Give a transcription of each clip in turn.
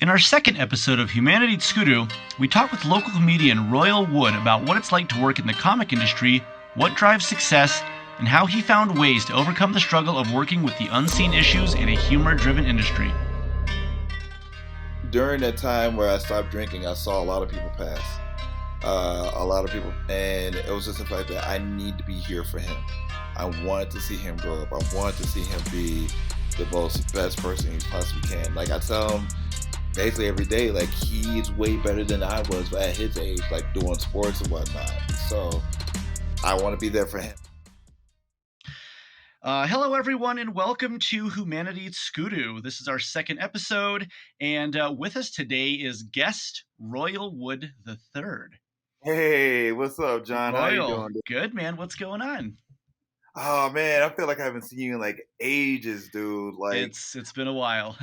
In our second episode of Humanity Tskudu, we talk with local comedian Royal Wood about what it's like to work in the comic industry, what drives success, and how he found ways to overcome the struggle of working with the unseen issues in a humor-driven industry. During that time where I stopped drinking, I saw a lot of people pass. A lot of people, and it was just the fact that I need to be here for him. I wanted to see him grow up. I wanted to see him be the best person he possibly can. Like I tell him basically every day, like he's way better than I was at his age, like doing sports and whatnot. So I want to be there for him. Hello, everyone, and welcome to Humanity Tskudu. This is our second episode, and with us today is guest Royal Wood III. Hey, what's up, John? How you Royal, doing? good man. What's going on? Oh man, I feel like I haven't seen you in like ages, dude. It's been a while.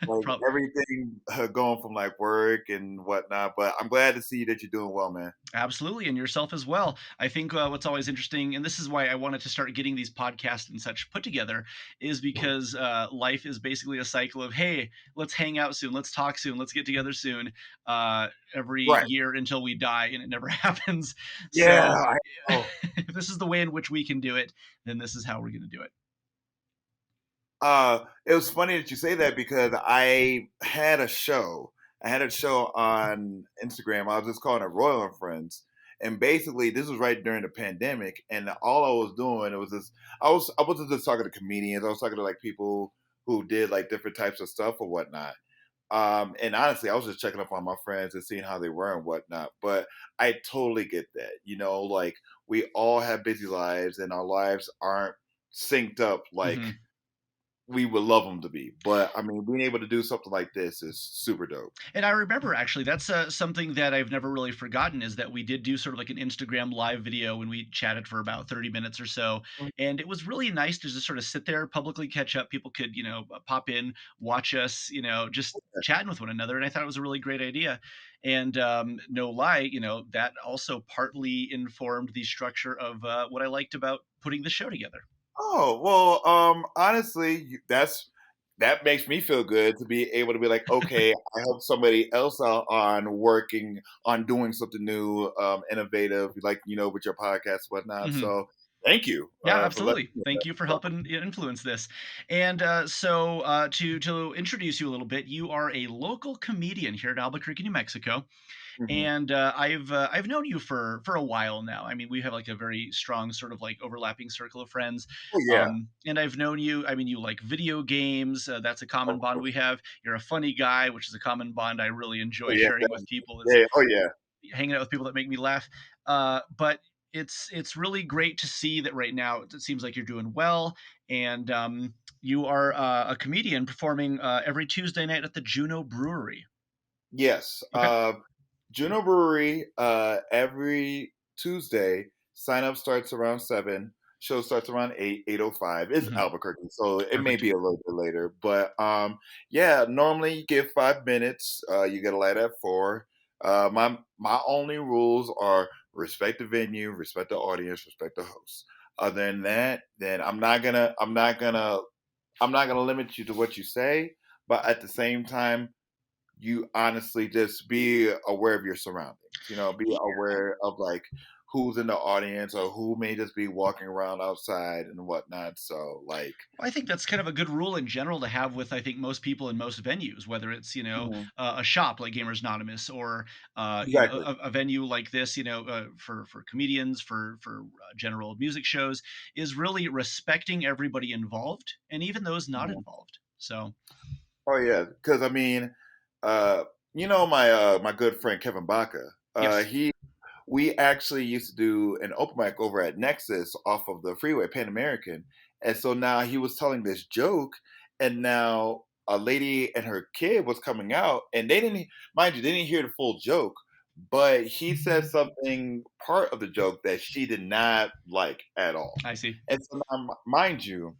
Like Prob- everything going from like work and whatnot. But I'm glad to see that you're doing well, man. Absolutely, and yourself as well. I think what's always interesting, and this is why I wanted to start getting these podcasts and such put together, is because life is basically a cycle of, hey, let's hang out soon, let's talk soon, let's get together soon, every Right. year until we die, and it never happens. Yeah. So I know. if this is the way in which we can do it, then this is how we're going to do it. It was funny that you say that because I had a show. I had a show on Instagram. I was just calling it Royal and Friends. And basically, this was right during the pandemic, and all I was doing it was this. I wasn't just talking to comedians. I was talking to like people who did like different types of stuff or whatnot. And honestly, I was just checking up on my friends and seeing how they were and whatnot. But I totally get that. You know, like we all have busy lives, and our lives aren't synced up like Mhm. we would love them to be. But I mean, being able to do something like this is super dope. And I remember actually that's something that I've never really forgotten is that we did do sort of like an Instagram live video when we chatted for about 30 minutes or so. And it was really nice to just sort of sit there, publicly catch up. People could, pop in, watch us, just chatting with one another. And I thought it was a really great idea. And no lie, that also partly informed the structure of what I liked about putting the show together. Oh well, honestly, that makes me feel good to be able to be like, okay, I helped somebody else out on working on doing something new, innovative, like with your podcast, whatnot. Mhm. So, thank you Yeah, for letting absolutely. me know Thank you for that. helping influence this. And so, to introduce you a little bit, you are a local comedian here in Albuquerque, New Mexico, Mhm. and I've known you for a while now. I mean, we have like a very strong sort of like overlapping circle of friends. Oh yeah, And I've known you. I mean, you like video games. That's a common of bond course. we have. You're a funny guy, which is a common bond I really Oh enjoy yeah, sharing with people. Is yeah. Oh yeah. hanging out with people that make me laugh. But it's really great to see that right now it seems like you're doing well, and you are a comedian performing every Tuesday night at the Juno Brewery. Yes. Okay. Juno Brewery, every Tuesday. Sign up starts around 7. Show starts around 8, 8:05. It's Hmm. Albuquerque, so it may Perfect. be a little bit later. But yeah, normally you get 5 minutes. You get a light at 4. My only rules are respect the venue, respect the audience, respect the host. Other than that, then I'm not gonna limit you to what you say, but at the same time, you honestly just be aware of your surroundings. Be aware of like who's in the audience or who may just be walking around outside and whatnot. So like, Well, I think that's kind of a good rule in general to have with I think most people in most venues, whether it's mhm, a shop like Gamers Anonymous or exactly. a venue like this, for comedians, for general music shows, is really respecting everybody involved and even those not Mhm. involved. So, Oh yeah, because I mean, uh, my good friend Kevin Baca. yes. He We actually used to do an open mic over at Nexus off of the freeway, Pan American. And so now he was telling this joke, and now a lady and her kid was coming out, and they didn't, mind you, they didn't hear the full joke, but he said something, part of the joke, that she did not like at all. I see. And so now, mind you,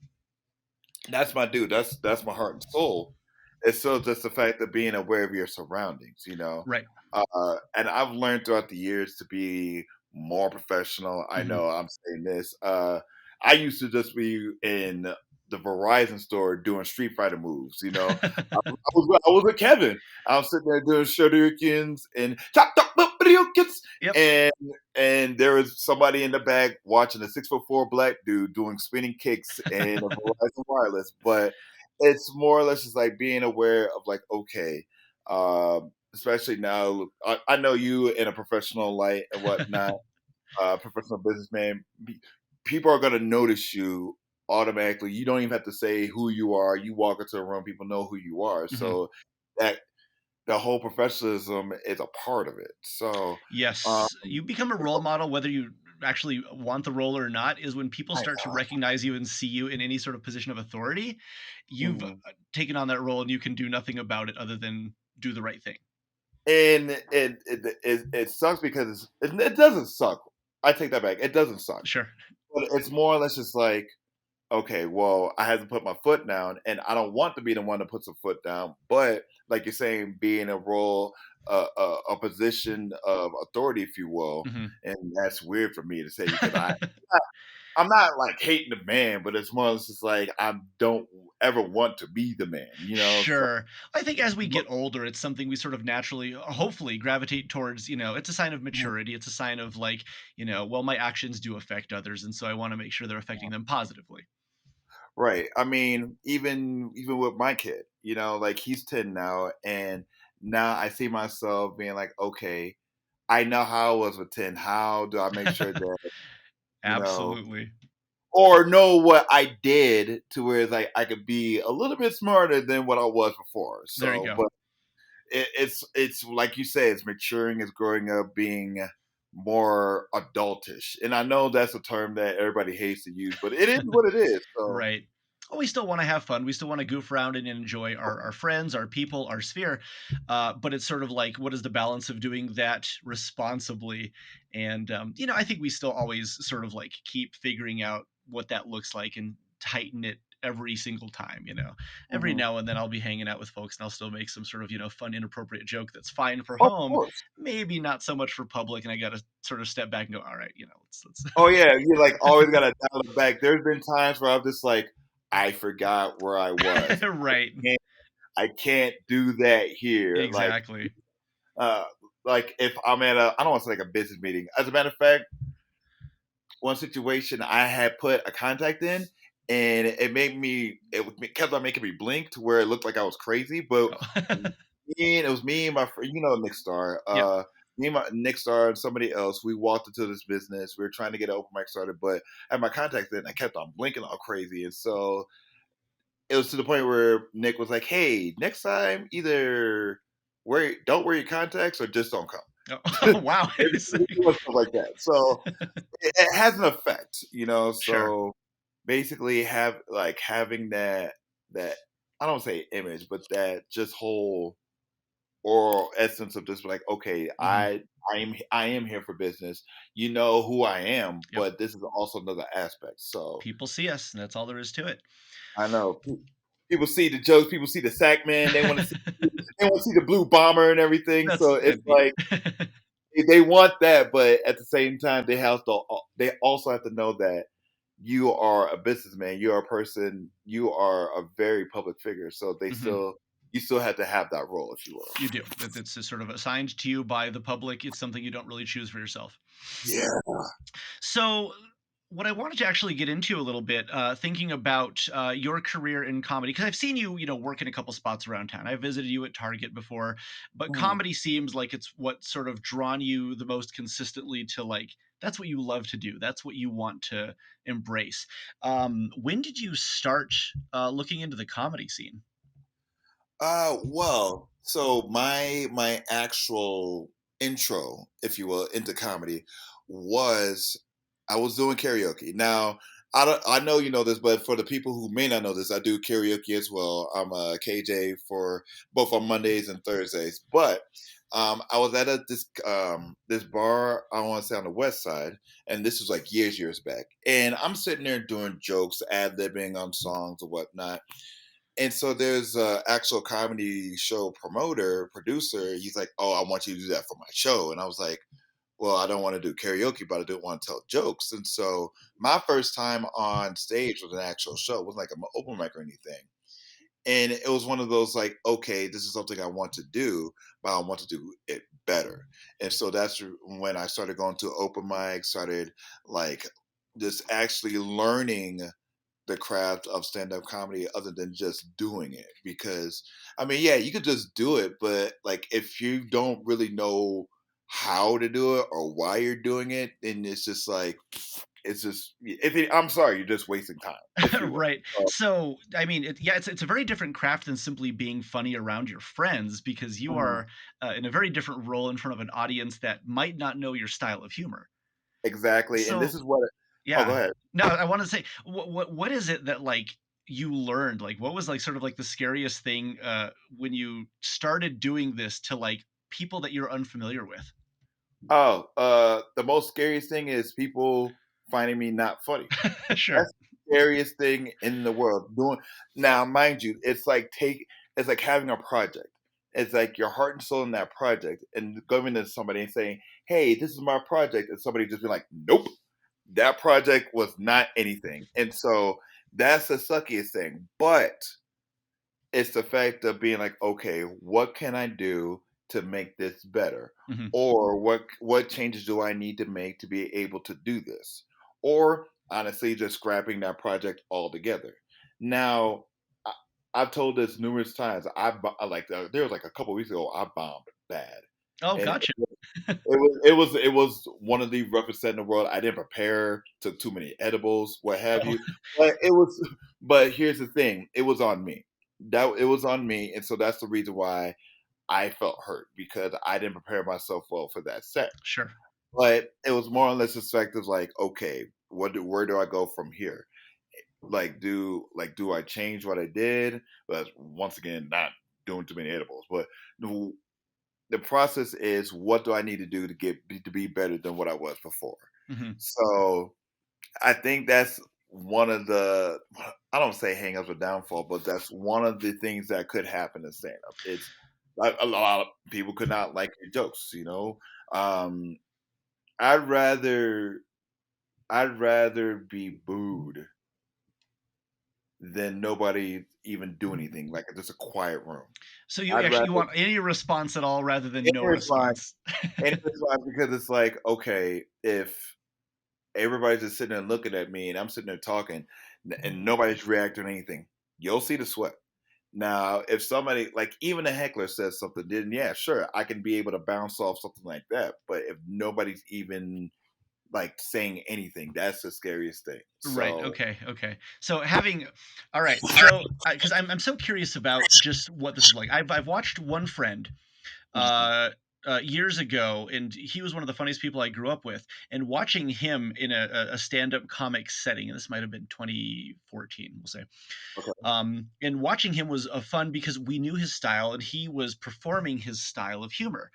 that's my dude. That's my heart and soul. It's still just the fact of being aware of your surroundings. Right. And I've learned throughout the years to be more professional. I Hmm. know I'm saying this. I used to just be in the Verizon store doing Street Fighter moves. You know, I was with Kevin. I was sitting there doing Shoryukens and chop chop chop Shoryukens, Yep. and there was somebody in the back watching a 6'4" black dude doing spinning kicks and a Verizon wireless. But it's more or less just like being aware of like, okay, especially now, I know you in a professional light and whatnot, professional businessman. People are going to notice you automatically. You don't even have to say who you are. You walk into a room, people know who you are. Mhm. So that the whole professionalism is a part of it. So um, Yes, you become a role model whether you actually want the role or not, is when people I, start to recognize you and see you in any sort of position of authority, you've mhm. taken on that role and you can do nothing about it other than do the right thing. And it sucks because it doesn't suck. I take that back. It doesn't suck, Sure. but it's more or less just like, okay, well, I had to put my foot down, and I don't want to be the one that puts a foot down. But like you're saying, being a role, a position of authority, if you will, Mhm. and that's weird for me to say because I'm not like hating the man, but it's more or less just like I don't ever want to be the man, you know. So Sure. I think as we get older, it's something we sort of naturally, hopefully, gravitate towards. It's a sign of maturity. It's a sign of like, well, my actions do affect others. And so I want to make sure they're affecting them positively. right. I mean, even with my kid, like he's 10 now, and now I see myself being like, okay, I know how I was with 10. How do I make sure that, you know, Absolutely. or know what I did to where it's like I could be a little bit smarter than what I was before. There you So, go. but it's like you say, it's maturing, it's growing up, being more adultish. And I know that's a term that everybody hates to use, but it is what it is. So, Right. Well, we still want to have fun. We still want to goof around and enjoy our friends, our people, our sphere. But it's sort of like, what is the balance of doing that responsibly? And, I think we still always sort of like keep figuring out what that looks like and tighten it every single time. Every mhm. now and then I'll be hanging out with folks and I'll still make some sort of, fun, inappropriate joke that's fine for Of home, course. maybe not so much for public. And I got to sort of step back and go, all right, Oh yeah, you like always gotta dial it back. There's been times where I'm just like, I forgot where I was. right. Can't- I can't do that here. Exactly. Uh, like if I'm at I don't want to say like a business meeting. As a matter of fact, one situation I had put a contact in, and kept on making me blink to where it looked like I was crazy. But Oh. it was me and my friend, Nick Star. Yep. Me and my Nick Star and somebody else. We walked into this business. We were trying to get an open mic started, but I had my contact in. I kept on blinking all crazy, and so it was to the point where Nick was like, "Hey, next time, either don't wear your contacts or just don't come." Oh, wow. Maybe It's like stuff like that. So it has an effect, sure. So basically, having that I don't say image, but that just whole oral essence of just like, okay, Mhm. I am here for business. You know who I am, Yep. but this is also another aspect. So People see us, and that's all there is to it. I know people see the jokes, people see the sack man, they want to see the blue bomber and everything. That's So it's y like they want that, but at the same time, they also have to know that you are a businessman, you are a person, you are a very public figure. So Mhm. you still have to have that role, if you will. You do. It's just sort of assigned to you by the public. It's something you don't really choose for yourself. Yeah. So, what I wanted to actually get into a little bit, thinking about your career in comedy, because I've seen you, work in a couple spots around town. I visited you at Target before, but Mhm. comedy seems like it's what sort of drawn you the most consistently to like that's what you love to do. That's what you want to embrace. When did you start looking into the comedy scene? Well, so my actual intro, if you will, into comedy was I was doing karaoke. Now, I know you know this, but for the people who may not know this, I do karaoke as well. I'm a KJ for both on Mondays and Thursdays. But I was at this bar, I want to say on the west side, and this was like years back. And I'm sitting there doing jokes, ad libbing on songs or whatnot, and so there's a actual comedy show promoter, producer. He's like, "Oh, I want you to do that for my show." And I was like, well, I don't want to do karaoke, but I do want to tell jokes. And so my first time on stage was an actual show. It wasn't like I'm an open mic or anything. And it was one of those like, okay, this is something I want to do, but I want to do it better. And so that's when I started going to open mic, started like just actually learning the craft of stand-up comedy other than just doing it. Because I mean, yeah, you could just do it, but like if you don't really know how to do it or why you're doing it, then it's just like it's just I'm sorry, you're just wasting time, if you will. Right. So, I mean, yeah, it's a very different craft than simply being funny around your friends because you Mhm. are in a very different role in front of an audience that might not know your style of humor. Exactly. And this So, is what oh, go yeah. ahead. No, I want to say, what is it that like you learned? Like, what was like sort of like the scariest thing when you started doing this to like people that you're unfamiliar with? Oh, the most scariest thing is people finding me not funny. Sure. That's the scariest thing in the world. Doing now, mind you, it's like having a project. It's like your heart and soul in that project, and going to somebody and saying, "Hey, this is my project," and somebody just be like, "Nope, that project was not anything." And so that's the suckiest thing. But it's the fact of being like, okay, what can I do to make this better? Hmm. Or what changes do I need to make to be able to do this? Or honestly, just scrapping that project altogether. Now, I, I've told this numerous times. There was like a couple weeks ago, I bombed bad, Oh, and gotcha. it was one of the roughest set in the world. I didn't prepare, took too many edibles, what have Oh, you. But it was but here's the thing, it was on me. That it was on me, and so that's the reason why I felt hurt because I didn't prepare myself well for that set. sure. But it was more or less effective like, okay, where do I go from here? Do I change what I did? But once again, not doing too many edibles. But the process is what do I need to do to be better than what I was before. Hmm. So I think that's one of the I don't say hangups or downfall, but that's one of the things that could happen in stand up. It's like a lot of people could not like your jokes, you know. Um, I'd rather I'd rather be booed than nobody even do anything, like just a quiet room. So you I'd actually rather you want any response at all rather than no any response, response. any response because it's like okay, if everybody's just sitting there looking at me, and I'm sitting there talking, and nobody's reacting to anything. You'll see the sweat. Now, if somebody, like even a heckler says something, then yeah, sure, I can be able to bounce off something like that. But if nobody's even like saying anything, that's the scariest thing. Right. So, Okay. Okay. So having, all right. So because I'm so curious about just what this is like. I've watched one friend mhm, uh, years ago, and he was one of the funniest people I grew up with. And watching him in a stand-up comic setting, and this might have been 2014, we'll say. okay. And watching him was fun because we knew his style, and he was performing his style of humor.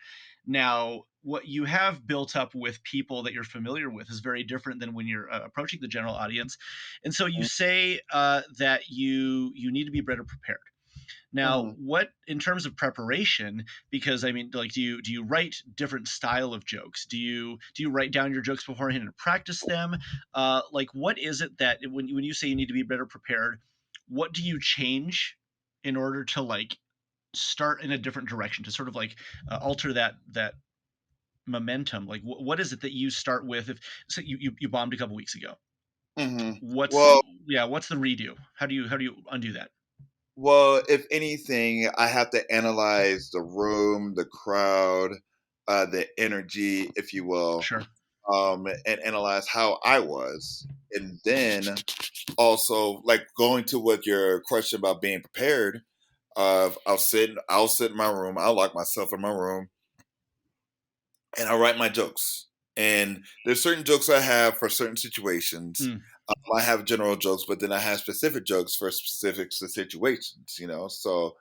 Now, what you have built up with people that you're familiar with is very different than when you're approaching the general audience. And so you say that you need to be better prepared. Now, Mhm. what in terms of preparation? Because I mean, like, do you write different style of jokes? Do you write down your jokes beforehand and practice them? Like, what is it that when you say you need to be better prepared, what do you change in order to like start in a different direction to sort of like alter that momentum? Like, what is it that you start with? If so, you bombed a couple weeks ago, Mhm. what's Well, yeah, what's the redo? How do you undo that? if anything, I have to analyze the room, the crowd, the energy, if you will, Sure. and analyze how I was, and then also like going to what your question about being prepared. I'll sit in my room, I'll lock myself in my room, and I'll write my jokes. And there's certain jokes I have for certain situations. Mm, I have general jokes, but then I have specific jokes for specific situations. You know, so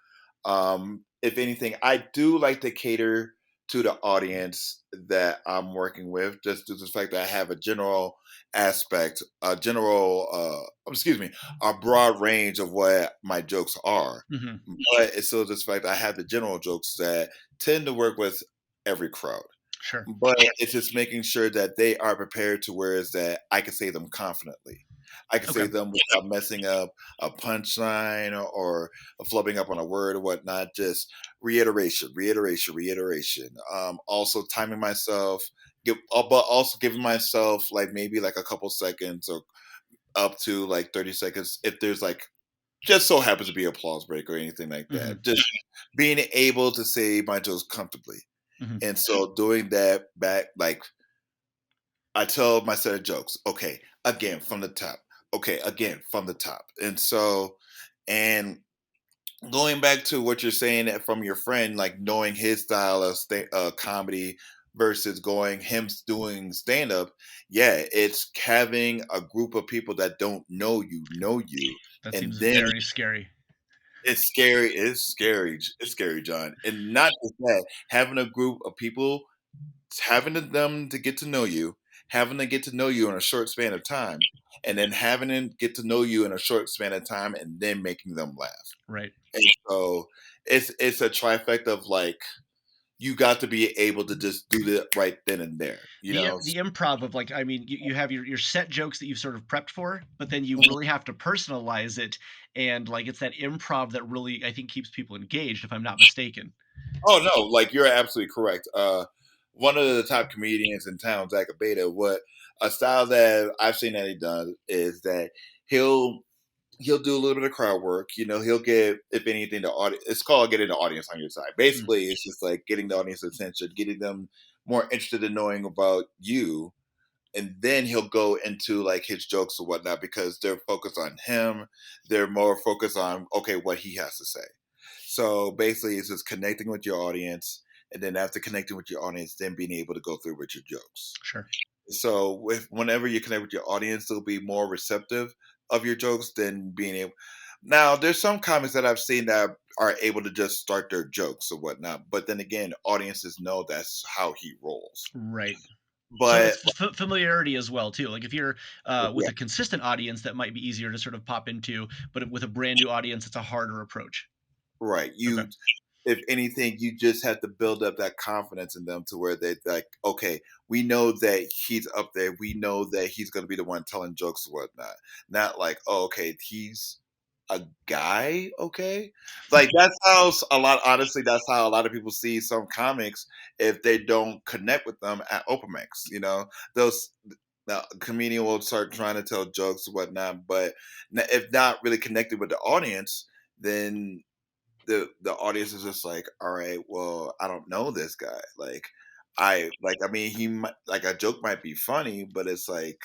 if anything, I do like to cater to the audience that I'm working with, just due to the fact that I have a general aspect, excuse me, a broad range of what my jokes are. mhm. But it's still just the fact that I have the general jokes that tend to work with every crowd. Sure. but it's just making sure that they are prepared to where is that I can say them confidently. I can Okay. say them without messing up a punchline or flubbing up on a word or whatnot. Just reiteration, reiteration, reiteration. Also timing myself, but also giving myself like maybe like a couple seconds or up to like 30 seconds if there's like just so happens to be applause break or anything like Hmm. that. Just being able to say my jokes comfortably. Hmm. And so doing that back, like I tell my set of jokes, okay, again from the top. Okay, again from the top. And so, and going back to what you're saying from your friend, like knowing his style of comedy versus going him doing stand up, yeah, it's having a group of people that don't know you, That and seems then very scary. it's scary. It's scary. It's scary, John. And not just that, having a group of people, having them to get to know you, having to get to know you in a short span of time, and then having them get to know you in a short span of time, and then making them laugh. Right. And so it's a trifecta of like you got to be able to just do it right then and there. You know. The improv of, like, I mean, you have your set jokes that you've sort of prepped for, but then you Mhm. really have to personalize it, and, like, it's that improv that really, I think, keeps people engaged, if I'm not mistaken. Oh no, like you're absolutely correct. One of the top comedians in town, Zach Abeda, what a style that I've seen that he does is that he'll he'll do a little bit of crowd work. You know, he'll get, if anything, the audience. It's called getting the audience on your side. Mm, Basically, it's just like getting the audience attention, getting them more interested in knowing about you, and then he'll go into like his jokes or whatnot because they're focused on him. They're more focused on okay, what he has to say. So basically, it's just connecting with your audience, and then after connecting with your audience, then being able to go through with your jokes. sure. So with whenever you connect with your audience, they'll be more receptive of your jokes than being able. Now, there's some comics that I've seen that are able to just start their jokes or whatnot, but then again, audiences know that's how he rolls. Right. So But it's familiarity as well too. Like, if you're, with yeah, a consistent audience, that might be easier to sort of pop into, but with a brand new audience, it's a harder approach. right. Okay. If anything, you just have to build up that confidence in them to where they like, okay, we know that he's up there. We know that he's going to be the one telling jokes or whatnot. Not like, oh, okay, he's a guy. Okay, like that's how a lot. Honestly, that's how a lot of people see some comics if they don't connect with them at open mics. You know, those. Now, a comedian will start trying to tell jokes or whatnot, but if not really connected with the audience, then the audience is just like, all right, well, I don't know this guy. I mean, he might, like a joke might be funny, but it's like,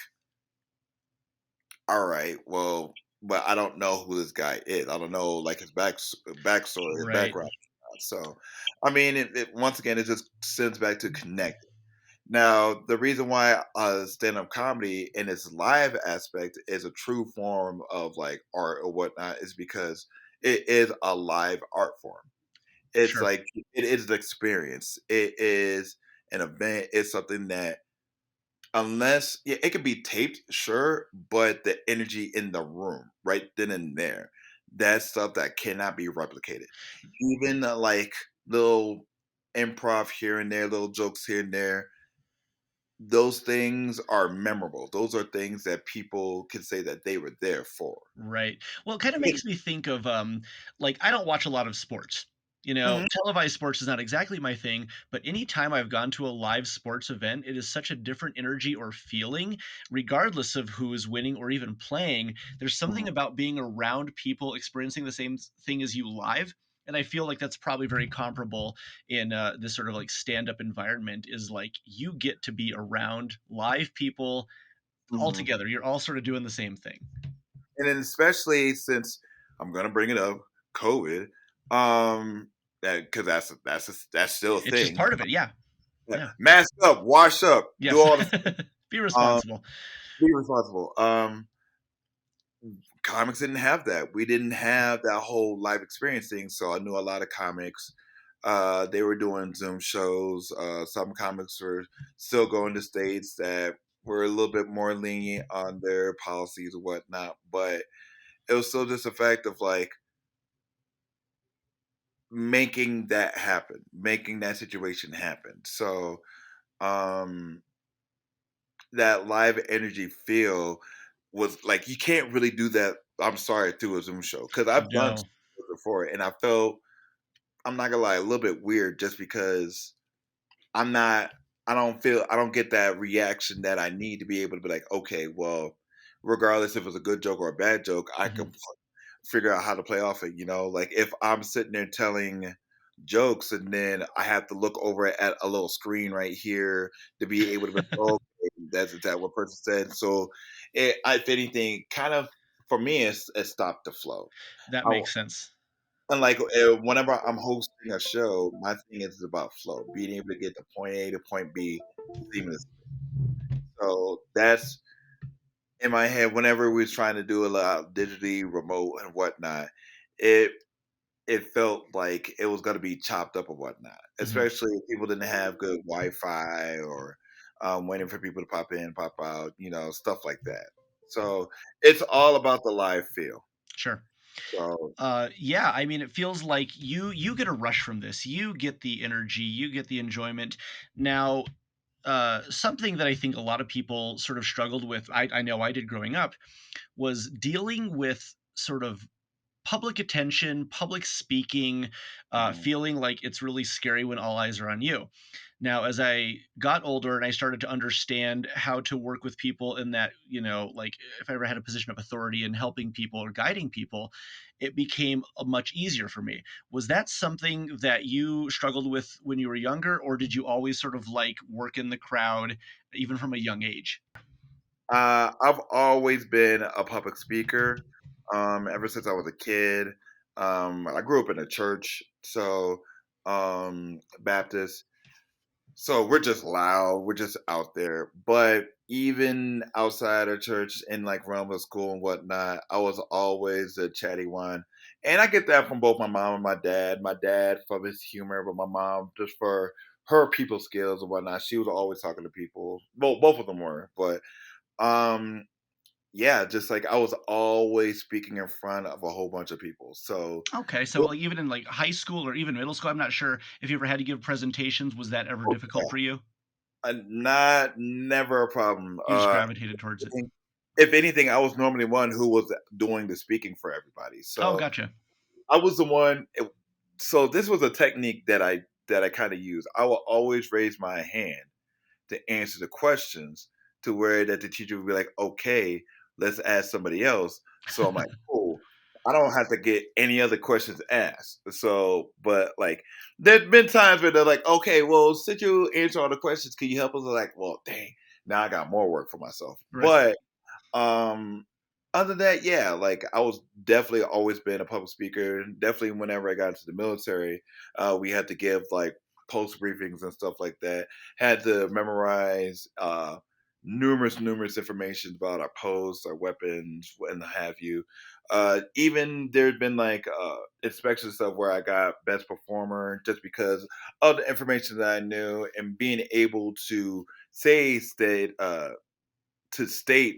all right, well, but I don't know who this guy is. I don't know like his backstory, his Right. background. So, I mean, once again, it just sends back to connect. Now, the reason why stand-up comedy in its live aspect is a true form of like art or whatnot is because it is a live art form. It's Sure. like it is an experience. It is an event. It's something that unless yeah, it could be taped, sure, but the energy in the room right then and there, that's stuff that cannot be replicated. Even like little improv here and there, little jokes here and there, those things are memorable. Those are things that people can say that they were there for. Right. Well, it kind of It- makes me think of, like, I don't watch a lot of sports. You know, Mhm. televised sports is not exactly my thing, but anytime I've gone to a live sports event, it is such a different energy or feeling, regardless of who is winning or even playing. There's something Mhm. about being around people experiencing the same thing as you live. And I feel like that's probably very comparable in, this sort of like stand up environment, is like you get to be around live people all Mhm. together. You're all sort of doing the same thing. And then especially since I'm gonna bring it up, COVID, um, that because that's still a It's just thing. part of it. Yeah. Yeah. Yeah. Mask up, wash up, do Yes. all the Be um, responsible. be responsible. Comics didn't have that. We didn't have that whole live experience thing. So I knew a lot of comics. They were doing Zoom shows. Some comics were still going to states that were a little bit more lenient on their policies or whatnot, but it was still just a fact of like making that happen, making that situation happen. So um that live energy feel was like you can't really do that. I'm sorry, through a Zoom show because I've done No. shows before, and I felt, I'm not gonna lie, a little bit weird just because I'm not. I don't get that reaction that I need to be able to be like, okay, well, regardless if it's a good joke or a bad joke, I Mhm. can figure out how to play off it. Like if I'm sitting there telling jokes and then I have to look over at a little screen right here to be able to be like, oh, okay, that's exactly what person said. So, if anything, kind of for me, it stopped the flow. That I, makes sense. and like whenever I'm hosting a show, my thing is about flow, being able to get to point A to point B seamless. So that's in my head. Whenever we was trying to do a lot digitally, remote, and whatnot, it it felt like it was going to be chopped up and whatnot. Mhm. Especially if people didn't have good Wi-Fi or waiting for people to pop in, pop out, stuff like that. So it's all about the live feel. Sure. So Yeah, I mean, it feels like you get a rush from this. You get the energy, you get the enjoyment. Now, something that I think a lot of people sort of struggled with, I know I did growing up, was dealing with sort of public attention, public speaking, mhm, feeling like it's really scary when all eyes are on you. Now, as I got older and I started to understand how to work with people in that, like if I ever had a position of authority in helping people or guiding people, it became much easier for me. Was that something that you struggled with when you were younger, or did you always sort of like work in the crowd, even from a young age? I've always been a public speaker, ever since I was a kid. I grew up in a church, so Baptist. So we're just loud, we're just out there. But even outside of church, in like realm of school and whatnot, I was always the chatty one. And I get that from both my mom and my dad. My dad for his humor, but my mom just for her people skills and whatnot. She was always talking to people. Both of them were, but um yeah, just like I was always speaking in front of a whole bunch of people. So Okay, so like even in like high school or even middle school, I'm not sure if you ever had to give presentations. Was that ever difficult for you? not never a problem. You just gravitated towards I it. think if anything, I was normally one who was doing the speaking for everybody. Oh, So gotcha. I was the one. So this was a technique that I kind of use. I will always raise my hand to answer the questions to where that the teacher would be like, okay, let's ask somebody else. So I'm like, cool. I don't have to get any other questions asked. So, but like, there's been times where they're like, okay, well, since you answer all the questions, can you help us? I'm like, well, dang, now I got more work for myself. Right. But um, other than that, yeah, like I was definitely always been a public speaker. Definitely, whenever I got into the military, we had to give like post briefings and stuff like that. Had to memorize numerous information about our posts, our weapons, and have you. Even there'd been like inspection stuff where I got best performer just because of the information that I knew and being able to say state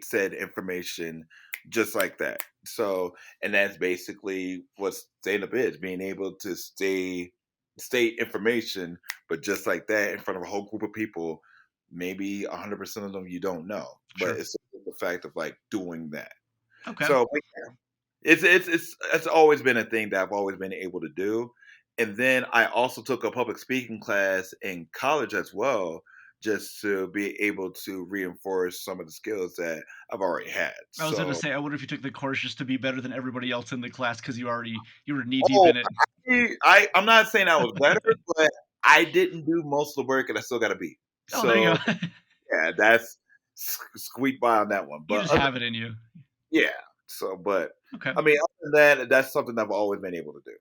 said information just like that. So, and that's basically what stand up is, being able to state information, but just like that in front of a whole group of people, maybe 100% of them you don't know, but Sure. it's the fact of like doing that. Okay. So, but yeah, it's always been a thing that I've always been able to do. And then I also took a public speaking class in college as well, just to be able to reinforce some of the skills that I've already had. I was gonna So, say, I wonder if you took the course just to be better than everybody else in the class because you were knee deep oh, in it. I'm not saying I was better, but I didn't do most of the work, and I still got a B. Oh, there you So go. yeah, that's squeak by on that one. You But just have it in you. yeah, so but Okay. I mean, other than that, that's something I've always been able to do.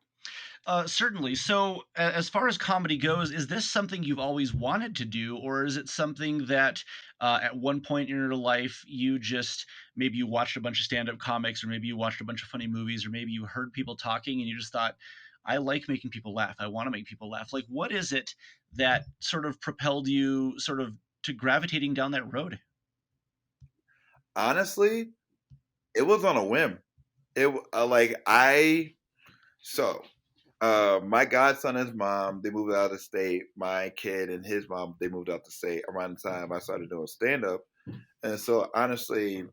Certainly. So, as far as comedy goes, is this something you've always wanted to do, or is it something that at one point in your life you just maybe you watched a bunch of stand-up comics, or maybe you watched a bunch of funny movies, or maybe you heard people talking and you just thought, I like making people laugh. I want to make people laugh. Like, what is it that sort of propelled you sort of to gravitating down that road? Honestly, it was on a whim. Like I so My godson and his mom, they moved out of the state. My kid and his mom, they moved out the state around the time I started doing stand up. And so honestly,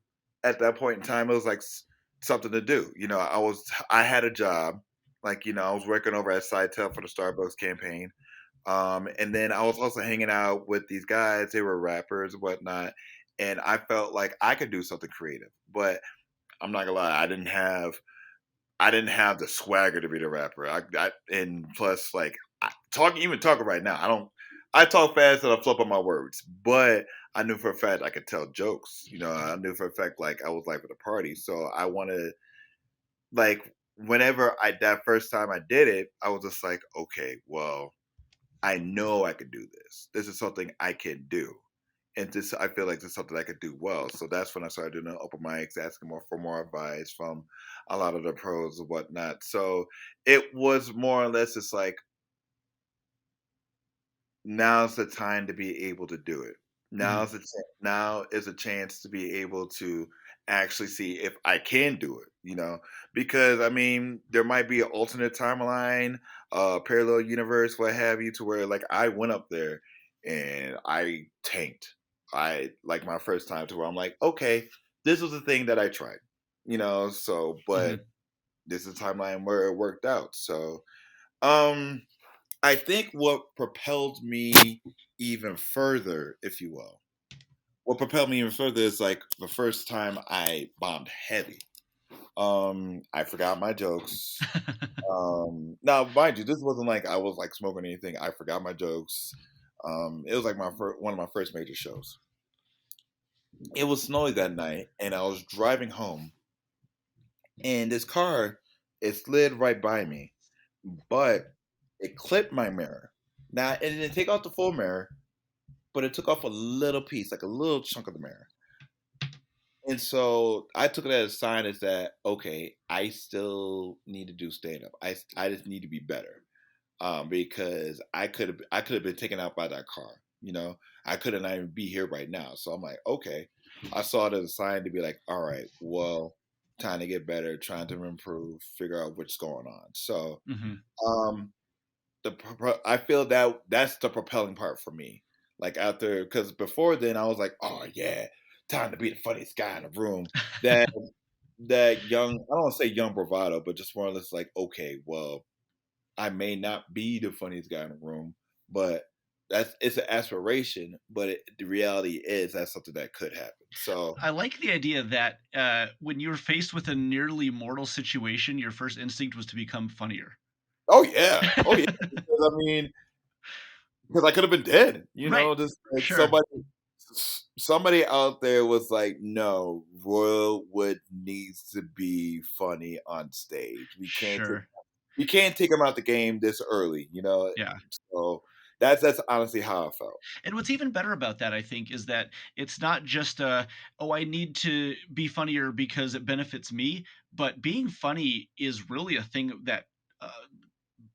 at that point in time, it was like something to do. I had a job. Like, I was working over at SciTel for the Starbucks campaign. And then I was also hanging out with these guys. They were rappers and whatnot. And I felt like I could do something creative. But I'm not gonna lie, I didn't have the swagger to be the rapper. And plus, like, talking right now, I talk fast and I flip on my words, but I knew for a fact I could tell jokes. I knew for a fact like I was like at a party, so I wanted like whenever that first time I did it, I was just like, okay, well, I know I could do this. This is something I can do. And this, I feel like this is something I could do well. So that's when I started doing the open mics, asking more for more advice from a lot of the pros and whatnot. So it was more or less just like now's the time to be able to do it. Mhm. Now is a chance to be able to actually see if I can do it. Because I mean, there might be an alternate timeline, parallel universe, what have you, to where like I went up there and I tanked. I like my first time to where I'm like, okay, this was the thing that I tried. So but Mhm. this is a timeline where it worked out. So um I think what propelled me even further, if you will, what propelled me even further is like the first time I bombed heavy. I forgot my jokes. Now, mind you, this wasn't like I was like smoking anything. I forgot my jokes. It was like one of my first major shows. It was snowy that night, and I was driving home, and this car it slid right by me, but it clipped my mirror. Now, it didn't take out the full mirror, but it took off a little piece, like a little chunk of the mirror. And so I took it as a sign as that, okay, I still need to do stand up. I just need to be better. Because I could have been taken out by that car. I couldn't even be here right now. So I'm like, okay. I saw it as a sign to be like, all right, well, time to get better, trying to improve, figure out what's going on. So Mhm. um I feel that that's the propelling part for me. Like after, because before then I was like, oh yeah, time to be the funniest guy in the room. That that young, I don't want to say young bravado, but just more or less like, okay, well, I may not be the funniest guy in the room, but it's an aspiration. But the reality is that's something that could happen. So, I like the idea that, when you were faced with a nearly mortal situation, your first instinct was to become funnier. oh yeah, because I mean, because I could have been dead. Right. Just like Sure. somebody out there was like, "No, Royal Wood needs to be funny on stage. Sure. We can't take him out the game this early." Yeah. So that's honestly how I felt. And what's even better about that, I think, is that it's not just oh, I need to be funnier because it benefits me, but being funny is really a thing that uh,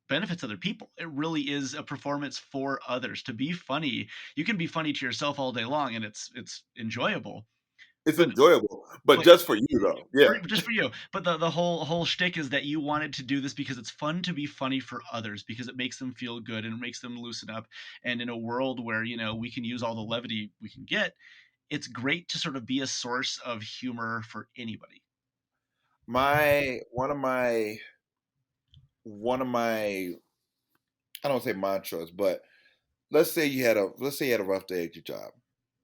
benefits other people. It really is a performance for others. To be funny, you can be funny to yourself all day long, and it's enjoyable. It's But enjoyable, but but just for you though. Yeah. just for you. But the whole shtick is that you wanted to do this because it's fun to be funny for others because it makes them feel good and it makes them loosen up. And in a world where we can use all the levity we can get, it's great to sort of be a source of humor for anybody. My one of my I don't say mantras, but let's say you had a rough day at your job.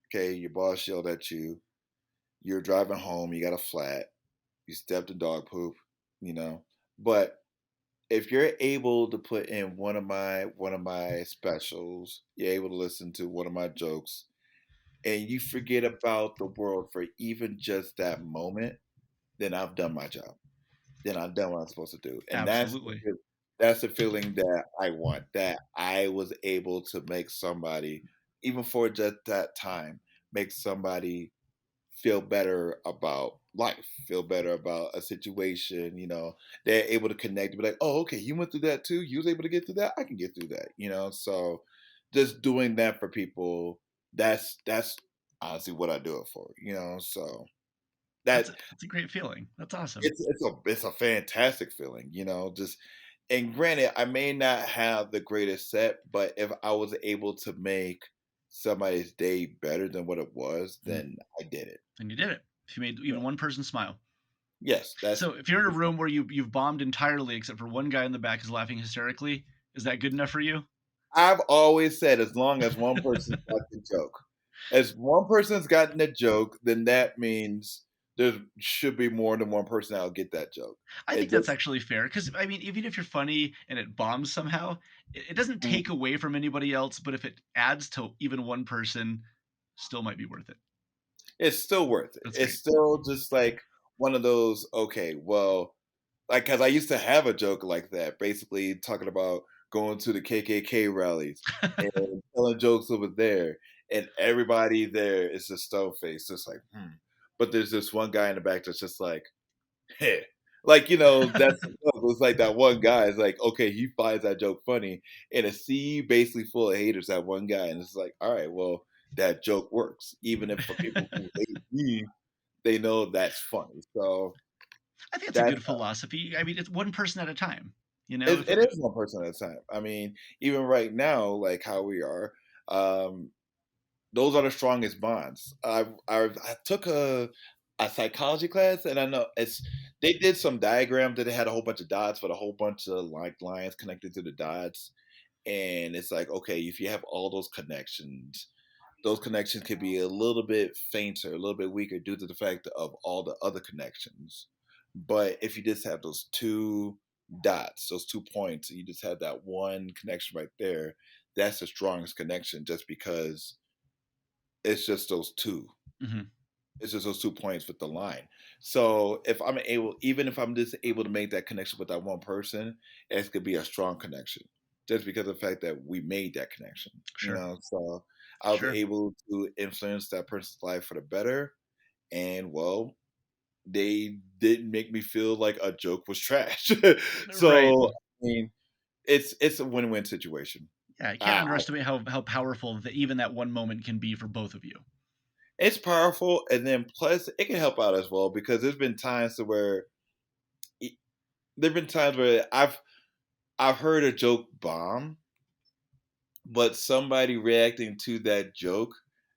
Okay, your boss yelled at you. You're driving home. You got a flat. You stepped in dog poop. You know, but if you're able to put in one of my specials, you're able to listen to one of my jokes, and you forget about the world for even just that moment, then I've done my job. Then I've done what I'm supposed to do, and Absolutely. that's the feeling that I want. That I was able to make somebody, even for just that time, make somebody feel better about life, feel better about a situation. They're able to connect, be like, oh, okay, you went through that too. You was able to get through that. I can get through that. So just doing that for people, that's honestly what I do it for. So that That's a great feeling. That's awesome. it's a fantastic feeling. Just and granted, I may not have the greatest set, but if I was able to make somebody's day better than what it was, Mhm. then I did it. And you did it. If you made Yeah. even one person smile. Yes, that's So if you're in a room where you've bombed entirely except for one guy in the back is laughing hysterically, is that good enough for you? I've always said as long as one person's got the joke. As one person's gotten the joke, then that means there should be more than one person that'll get that joke. I It think that's just actually fair because I mean, even if you're funny and it bombs somehow, it doesn't mm, take away from anybody else. But if it adds to even one person, still might be worth it. it's still worth it. That's It's great. still just like one of those, okay, well, like, cause I used to have a joke like that, basically talking about going to the KKK rallies and telling jokes over there, and everybody there is just stone faced, just like, hmm. But there's this one guy in the back that's just like, hey. Like, that's the joke. It's like that one guy is like, okay, he finds that joke funny, and a sea basically full of haters, that one guy, and it's like, all right, well, that joke works. Even if for people who hate me, they know that's funny. So I think it's a that's good philosophy. I mean, it's one person at a time. You know, it, if it is one person at a time. I mean, even right now, like how we are, um, those are the strongest bonds. I took a psychology class, and I know they did some diagram that they had a whole bunch of dots, but a whole bunch of like lines connected to the dots, and it's like, okay, if you have all those connections could be a little bit fainter, a little bit weaker due to the fact of all the other connections. But if you just have those two dots, those 2 points, and you just have that one connection right there, that's the strongest connection just because it's just those two. Mhm. It's just those 2 points with the line. So if I'm able, even if I'm just able to make that connection with that one person, it could be a strong connection just because of the fact that we made that connection. Sure, So I was sure, able to influence that person's life for the better. And well, they didn't make me feel like a joke was trash. right. So I mean, it's a win-win situation. Yeah, I can't I, underestimate how powerful that even that one moment can be for both of you. it's powerful, and then plus it can help out as well because there's been times to where e- there've been times where I've heard a joke bomb, but somebody reacting to that joke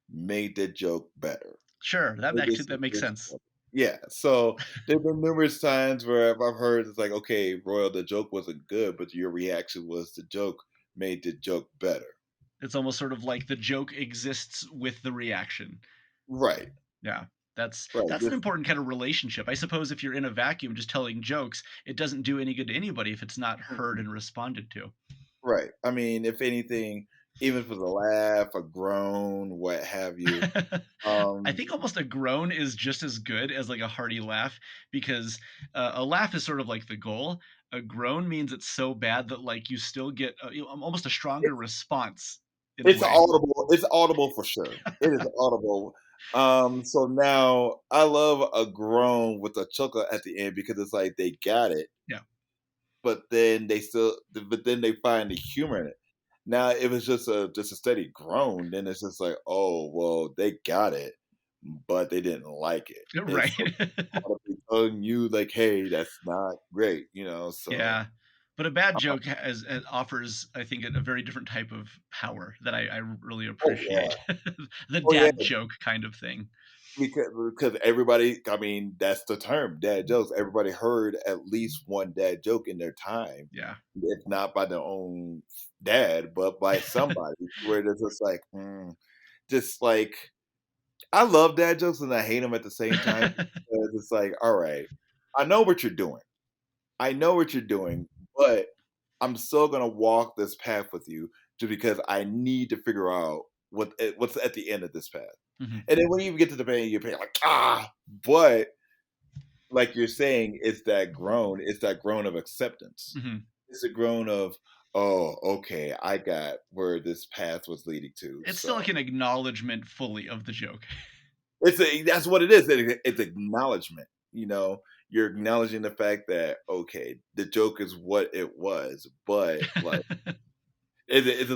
made the joke better. Sure, that Made the actually that makes situation sense. better. Yeah, so there've been numerous times where I've heard it's like, okay, Royal, the joke wasn't good, but your reaction was the joke made the joke better. It's almost sort of like the joke exists with the reaction. Right, Yeah. That's right, that's an important kind of relationship. I suppose if you're in a vacuum just telling jokes, it doesn't do any good to anybody if it's not heard mhm, and responded to. right. I mean, if anything, even if it was a laugh, a groan, what have you, I um, think almost a groan is just as good as like a hearty laugh because a laugh is sort of like the goal. A groan means it's so bad that like you still get almost a stronger response in a it's way. audible. It's audible for sure. It is audible. So now I love a groan with a chuckle at the end because it's like they got it, Yeah. but then they find the humor in it. Now, if it's just a steady groan, then it's just like, oh well, they got it, but they didn't like it. It's Right. so audibly telling you like, hey, that's not great. So Yeah. But a bad joke offers, I think, a very different type of power that I really oh yeah, appreciate. The oh yeah. dad joke kind of thing. Because everybody, I mean, that's the term, dad jokes. Everybody heard at least one dad joke in their time, Yeah. if not by their own dad, but by somebody. Where it's just like, just like I love dad jokes and I hate them at the same time because it's like, all right, I know what you're doing. I know what you're doing, but I'm still gonna walk this path with you just because I need to figure out what's at the end of this path. Mhm, And then when you even get to the pain, you're like, but like you're saying, it's that groan of acceptance. mhm. It's a groan of, oh, okay, I got where this path was leading to. It's still So like an acknowledgement fully of the joke. that's what it is. It's acknowledgement. You're acknowledging the fact that okay, the joke is what it was, but like, is it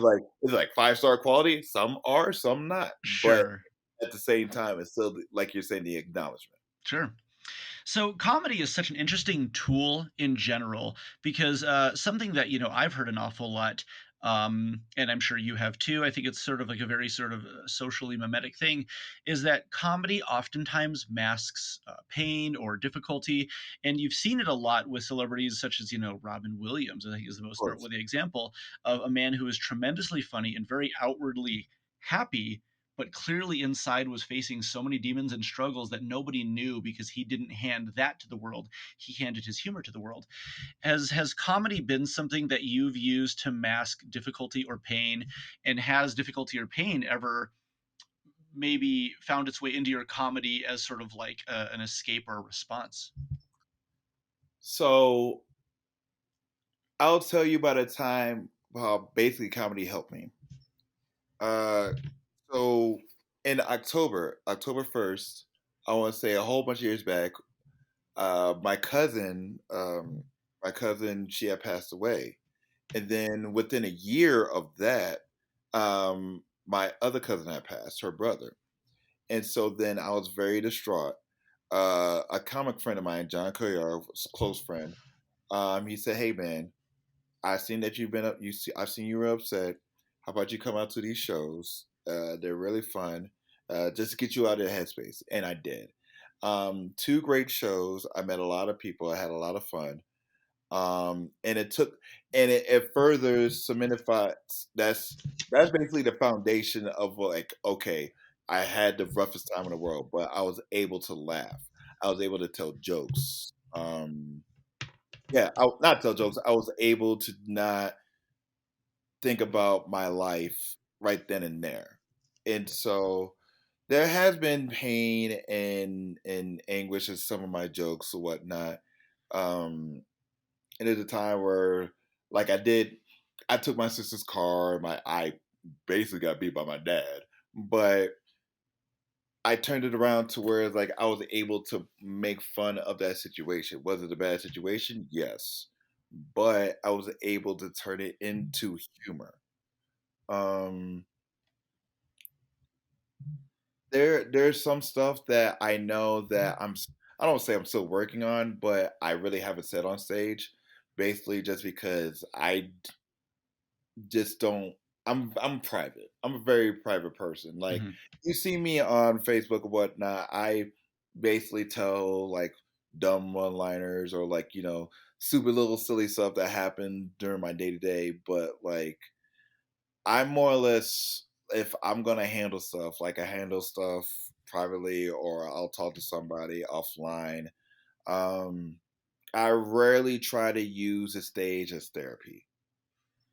like 5-star quality? Some are, some not. But Sure, at the same time, it's still like you're saying the acknowledgement. sure. So comedy is such an interesting tool in general because something that I've heard an awful lot, and I'm sure you have too. I think it's sort of like a very sort of socially mimetic thing, is that comedy oftentimes masks pain or difficulty, and you've seen it a lot with celebrities such as Robin Williams. I think is the Of most course. noteworthy example of a man who is tremendously funny and very outwardly happy, but clearly inside was facing so many demons and struggles that nobody knew because he didn't hand that to the world. He handed his humor to the world. Has comedy been something that you've used to mask difficulty or pain? And has difficulty or pain ever maybe found its way into your comedy as sort of like an escape or a response? So I'll tell you about a time how basically comedy helped me. Uh, so in October 1st, I want to say a whole bunch of years back, my cousin, she had passed away, and then within a year of that, my other cousin had passed, her brother, and so then I was very distraught. A comic friend of mine, John Coyar, was a close friend. He said, "Hey man, I've seen that you've been up. I've seen you were upset. How about you come out to these shows? They're really fun. Just to get you out of the headspace." And I did. Two great shows. I met a lot of people. I had a lot of fun. And it further cementifies that's basically the foundation of like, okay, I had the roughest time in the world, but I was able to laugh. I was able to tell jokes. Yeah, not tell jokes. I was able to not think about my life right then and there. And so there has been pain and anguish in some of my jokes or whatnot. Um, and there's a time where, like, I took my sister's car. I basically got beat by my dad, but I turned it around to where like I was able to make fun of that situation. Was it a bad situation? Yes, but I was able to turn it into humor. Um, there's some stuff that I know that I don't say I'm still working on, but I really haven't said on stage. Basically, just because I just don't. I'm private. I'm a very private person. Like Mhm. you see me on Facebook or whatnot. I basically tell like dumb one-liners or like super little silly stuff that happened during my day to day. But like I'm more or less, if I'm gonna handle stuff, like I handle stuff privately or I'll talk to somebody offline. Um, I rarely try to use a stage as therapy.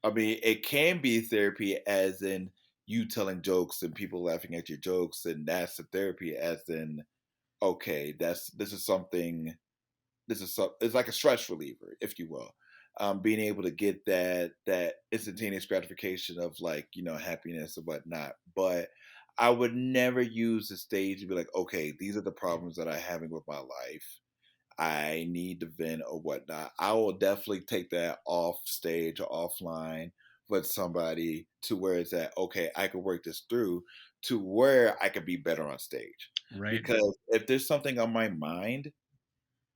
I mean, it can be therapy as in you telling jokes and people laughing at your jokes, and that's the therapy as in, okay, this is something it's like a stress reliever, if you will. Being able to get that instantaneous gratification of like happiness and whatnot. But I would never use the stage to be like, okay, these are the problems that I'm having with my life. I need to vent or whatnot. I will definitely take that off stage or offline with somebody to where it's at, okay, I can work this through to where I can be better on stage. Right. Because if there's something on my mind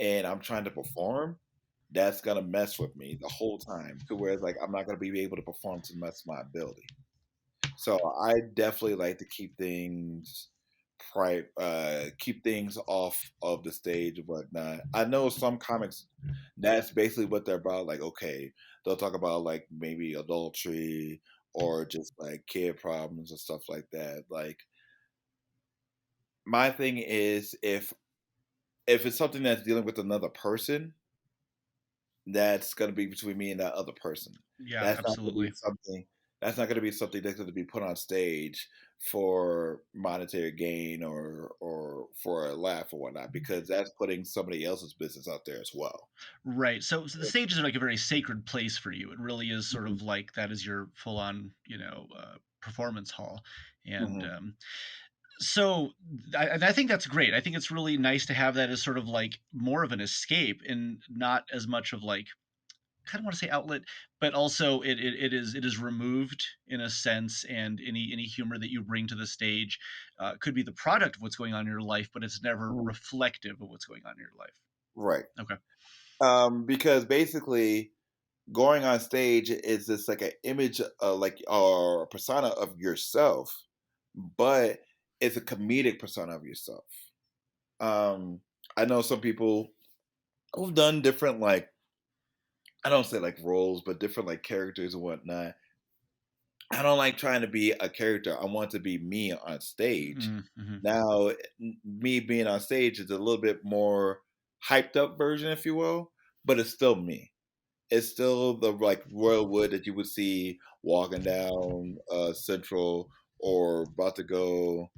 and I'm trying to perform, that's gonna mess with me the whole time. To where it's like I'm not gonna be able to perform to the best of my ability. So I definitely like to keep things off of the stage and whatnot. I know some comics that's basically what they're about. Like, okay, they'll talk about like maybe adultery or just like kid problems and stuff like that. Like my thing is if it's something that's dealing with another person, that's gonna be between me and that other person. Yeah, That's not gonna be absolutely. something that's not gonna be something that's gonna be put on stage for monetary gain or for a laugh or whatnot, because that's putting somebody else's business out there as well. Right. So the stage is like a very sacred place for you. It really is sort Mhm, of like that is your full on, performance hall. And mhm. so I think that's great. I think it's really nice to have that as sort of like more of an escape and not as much of like kind of want to say outlet, but also it is removed in a sense, and any humor that you bring to the stage could be the product of what's going on in your life, but it's never Mhm. reflective of what's going on in your life. Right. Okay. Because basically going on stage is just like an image, like or a persona of yourself, but it's a comedic persona of yourself. Um, I know some people who've done different, like, I don't say like roles, but different like characters and whatnot. I don't like trying to be a character. I want to be me on stage. Mm-hmm. Now, me being on stage is a little bit more hyped up version, if you will, but it's still me. It's still the like Royal Wood that you would see walking down Central or about to go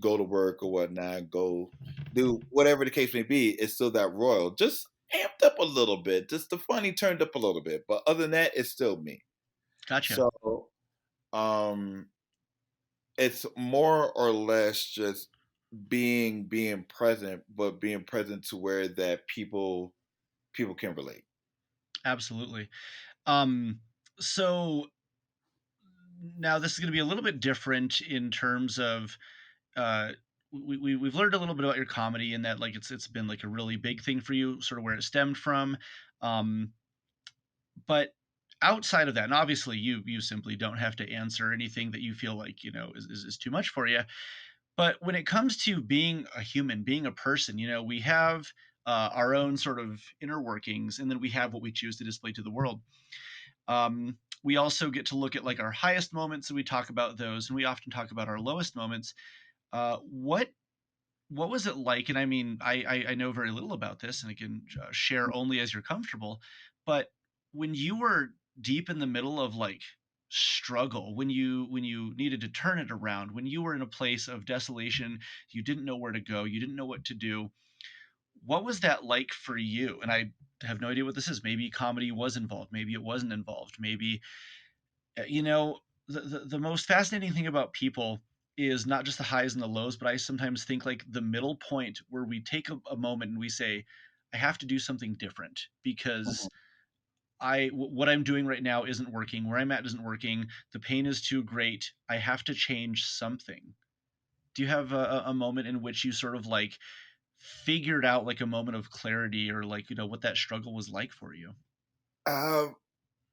to work or whatnot, go do whatever the case may be. It's still that Royal, just amped up a little bit, just the funny turned up a little bit. But other than that, it's still me. Gotcha. So um it's more or less just being present, but being present to where that people can relate. Absolutely. Um, so now this is going to be a little bit different in terms of uh we've learned a little bit about your comedy and that like it's been like a really big thing for you, sort of where it stemmed from. Um, but outside of that, and obviously you simply don't have to answer anything that you feel like, is too much for you. But when it comes to being a human, being a person, we have our own sort of inner workings, and then we have what we choose to display to the world. We also get to look at like our highest moments, and we talk about those, and we often talk about our lowest moments. What was it like? And I mean, I know very little about this, and I can share only as you're comfortable. But when you were deep in the middle of like struggle, when you needed to turn it around, when you were in a place of desolation, you didn't know where to go, you didn't know what to do. What was that like for you? And I have no idea what this is. Maybe comedy was involved, maybe it wasn't involved, maybe the most fascinating thing about people is not just the highs and the lows, but I sometimes think like the middle point where we take a moment and we say, I have to do something different because Mhm. what I'm doing right now isn't working. Where I'm at isn't working. The pain is too great. I have to change something. Do you have a moment in which you sort of like figured out like a moment of clarity or like, what that struggle was like for you? Um,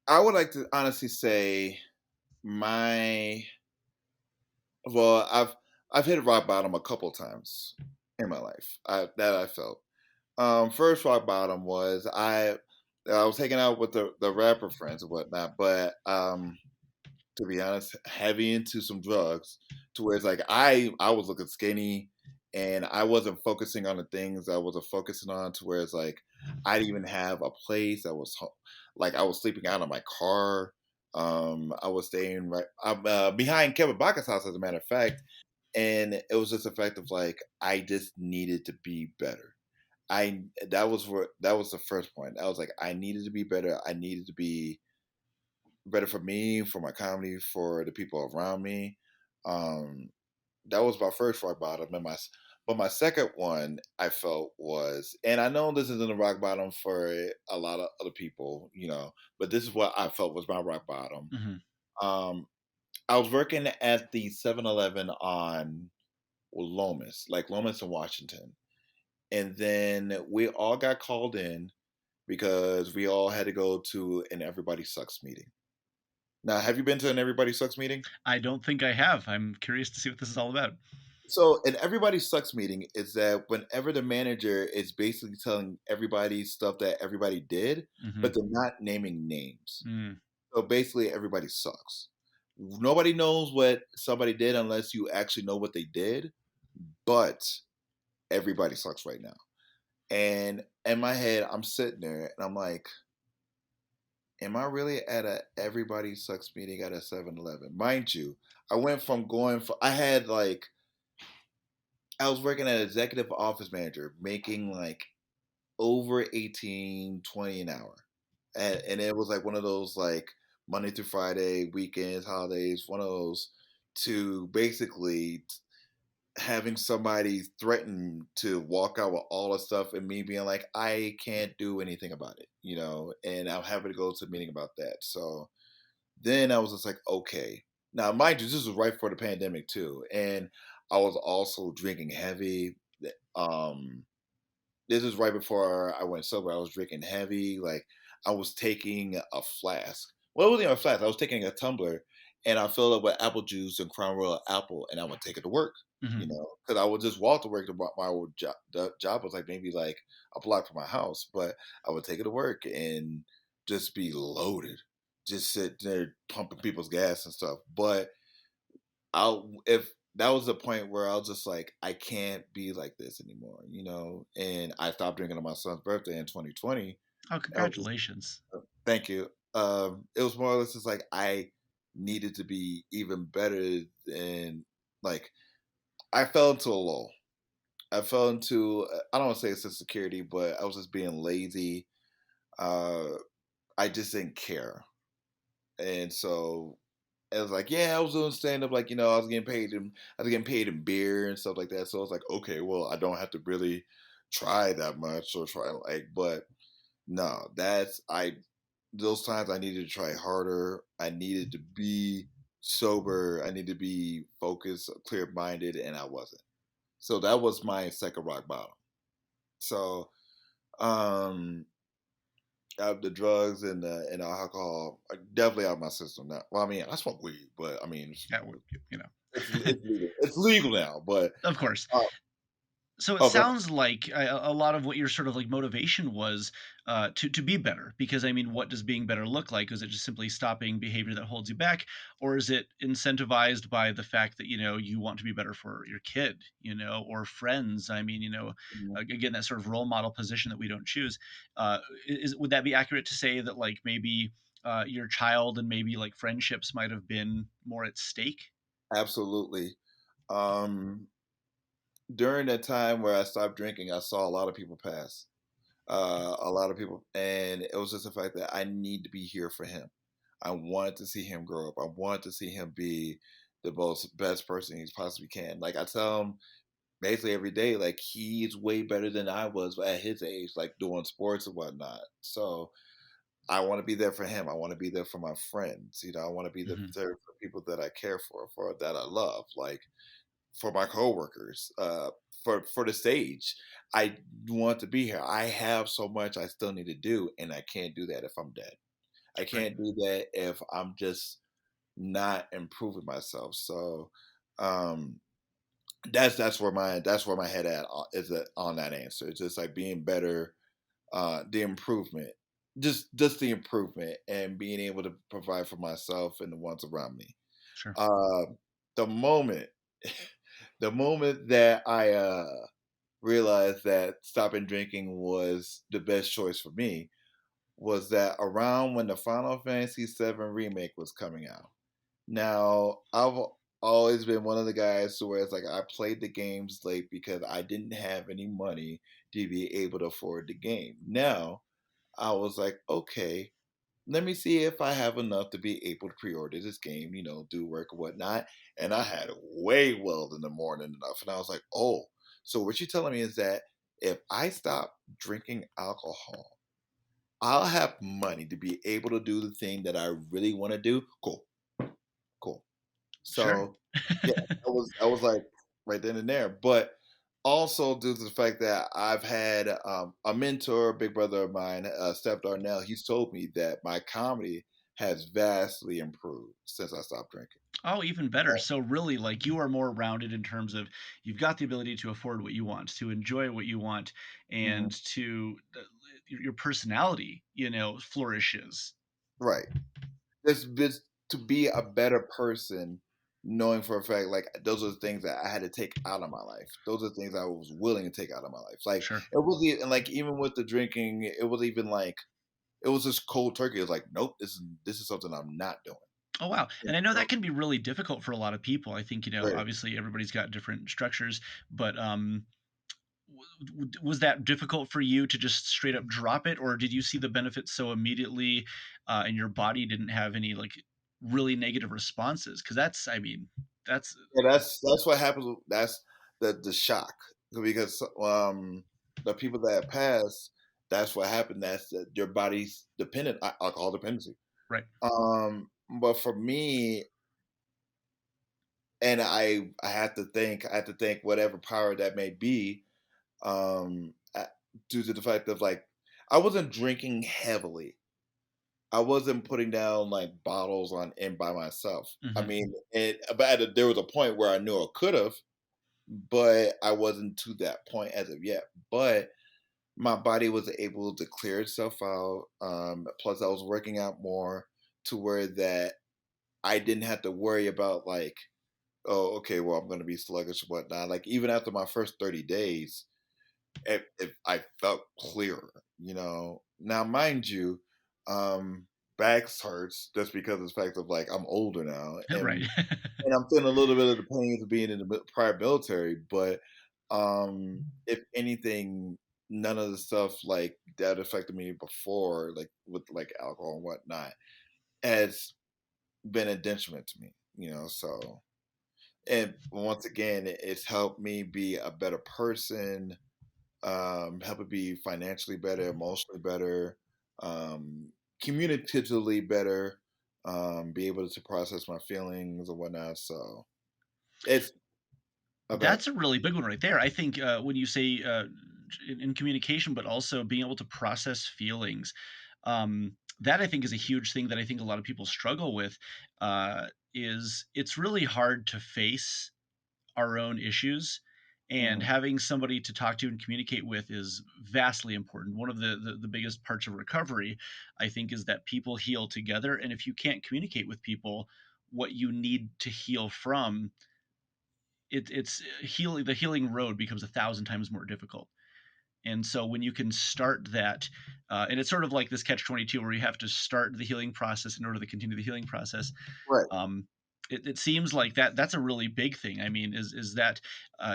I would like to honestly say my well, I've hit rock bottom a couple times in my life. I felt. First rock bottom was I was hanging out with the rapper friends and whatnot, but to be honest, heavy into some drugs to where it's like I was looking skinny and I wasn't focusing on the things I was focusing on to where it's like I didn't even have a place. Like I was sleeping out of my car. I was staying right I'm behind Kevin Bacca's house, as a matter of fact, and it was just a fact of like I just needed to be better. I that was the first point. I was like, I needed to be better. I needed to be better for me, for my comedy, for the people around me. Um, that was my first rock bottom, and but my second one I felt was, and I know this isn't a rock bottom for a lot of other people, but this is what I felt was my rock bottom. Hmm. Um, I was working at the 7-Eleven on Lomas, like Lomas in Washington, and then we all got called in because we all had to go to an Everybody Sucks meeting. Now, have you been to an Everybody Sucks meeting? I don't think I have. I'm curious to see what this is all about. So, an Everybody Sucks meeting is that whenever the manager is basically telling everybody stuff that everybody did, Hmm. but they're not naming names. Mm, So basically, everybody sucks. Nobody knows what somebody did unless you actually know what they did, but everybody sucks right now. And in my head, I'm sitting there and I'm like, am I really at a Everybody Sucks meeting at a 7-Eleven? Mind you, I went from going for, I had like, I was working at executive office manager making like over 18, 20 an hour. And it was like one of those like Monday through Friday, weekends, holidays, one of those to basically having somebody threaten to walk out with all the stuff and me being like, I can't do anything about it, and I'm happy to go to a meeting about that. So then I was just like, okay. Now, mind you, this was right before the pandemic too. And I was also drinking heavy. Um, this is right before I went sober. I was drinking heavy. Like I was taking a flask. Well, it wasn't even a flask. I was taking a tumbler, and I filled it with apple juice and Crown Royal apple, and I would take it to work. Hmm. Because I would just walk to work. My old job, the job was like maybe like a block from my house, but I would take it to work and just be loaded, just sit there pumping people's gas and stuff. But I'll if that was the point where I was just like, I can't be like this anymore, And I stopped drinking on my son's birthday in 2020. Oh, I was just, congratulations. thank you. It was more or less just like I needed to be even better than like I fell into a lull. I fell into I don't want to say it's insecurity, but I was just being lazy. Uh, I just didn't care, and so it was like, yeah, I was doing stand up, like I was getting paid in beer and stuff like that. So I was like, okay, well, I don't have to really try that much or try like, but no, that's I those times I needed to try harder. I needed to be sober. I needed to be focused, clear minded, and I wasn't. So that was my second rock bottom. So um out of the drugs and the alcohol, definitely out of my system now. Well, I mean, I smoke weed, but I mean, Yeah, you know, it's legal. It's legal now, but of course. uh, So it oh, go ahead. sounds like a lot of what your sort of like motivation was to be better. Because I mean, what does being better look like? Is it just simply stopping behavior that holds you back, or is it incentivized by the fact that you want to be better for your kid, or friends? I mean, again, that sort of role model position that we don't choose. Is Would that be accurate to say that like maybe your child and maybe like friendships might have been more at stake? Absolutely. Um, During that time where I stopped drinking, I saw a lot of people pass. A lot of people, and it was just the fact that I need to be here for him. I wanted to see him grow up. I wanted to see him be the most best person he possibly can. Like I tell him basically every day, like he's way better than I was at his age, like doing sports and whatnot. So I want to be there for him. I want to be there for my friends. I want to be Hmm. there for people that I care for that I love, like for my coworkers, for the stage. I want to be here. I have so much I still need to do, and I can't do that if I'm dead. I Right. can't do that if I'm just not improving myself. So um, that's where my head at is on that answer. It's just like being better, the improvement, just the improvement, and being able to provide for myself and the ones around me. Sure. Uh, the moment, the moment that I realized that stopping drinking was the best choice for me was that around when the Final Fantasy VII remake was coming out. Now, I've always been one of the guys who where it's like I played the games late because I didn't have any money to be able to afford the game. Now, I was like, okay, let me see if I have enough to be able to pre-order this game, do work or whatnot. And I had way well in the morning enough. And I was like, oh, so what you're telling me is that if I stop drinking alcohol, I'll have money to be able to do the thing that I really want to do. Cool, cool. Sure. So yeah, I was like right then and there. But also due to the fact that I've had a mentor, a big brother of mine, Steph Darnell, he's told me that my comedy has vastly improved since I stopped drinking. Oh, even better. So really, like you are more rounded in terms of you've got the ability to afford what you want, to enjoy what you want, Mhm. and your personality, flourishes. Right. This to be a better person, knowing for a fact, like those are the things that I had to take out of my life. Those are the things I was willing to take out of my life. Like Sure. it was, and like even with the drinking, it was even like it was just cold turkey. It was like, nope, this is something I'm not doing. Oh wow. Yeah, And I know so, that can be really difficult for a lot of people. I think, right. obviously everybody's got different structures, but was that difficult for you to just straight up drop it, or did you see the benefits so immediately, and your body didn't have any like really negative responses? Because that's, I mean, that's Yeah, that's what happens. That's the shock because the people that pass, that's what happened. That's their body's dependent alcohol dependency. right. But for me, and I have to think whatever power that may be. due to the fact of like I wasn't drinking heavily. I wasn't putting down like bottles on in by myself. I Mhm. mean, there was a point where I knew I could have, but I wasn't to that point as of yet. But my body was able to clear itself out. Plus, I was working out more to where that I didn't have to worry about like, oh, okay, well, I'm going to be sluggish, or whatnot. Like even after my first 30 days, if I felt clearer, you know. Now, mind you, backs hurts just because of the fact of like I'm older now, Right. and I'm feeling a little bit of the pains of being in the prior military. But if anything, none of the stuff like that affected me before, like with like alcohol and whatnot, has been a detriment to me. You know, so and once again, it's helped me be a better person, help it be financially better, emotionally better, communicatively better, be able to process my feelings and whatnot. So it's about That's a really big one right there. I think, when you say, in communication, but also being able to process feelings, that I think is a huge thing that I think a lot of people struggle with, is it's really hard to face our own issues, and mhm, having somebody to talk to and communicate with is vastly important. One of the biggest parts of recovery, I think, is that people heal together, and if you can't communicate with people what you need to heal from, it's healing the healing road becomes 1,000 times more difficult. And so when you can start that, and it's sort of like this catch 22 where you have to start the healing process in order to continue the healing process. right. um, it seems like that's a really big thing. I mean, is that,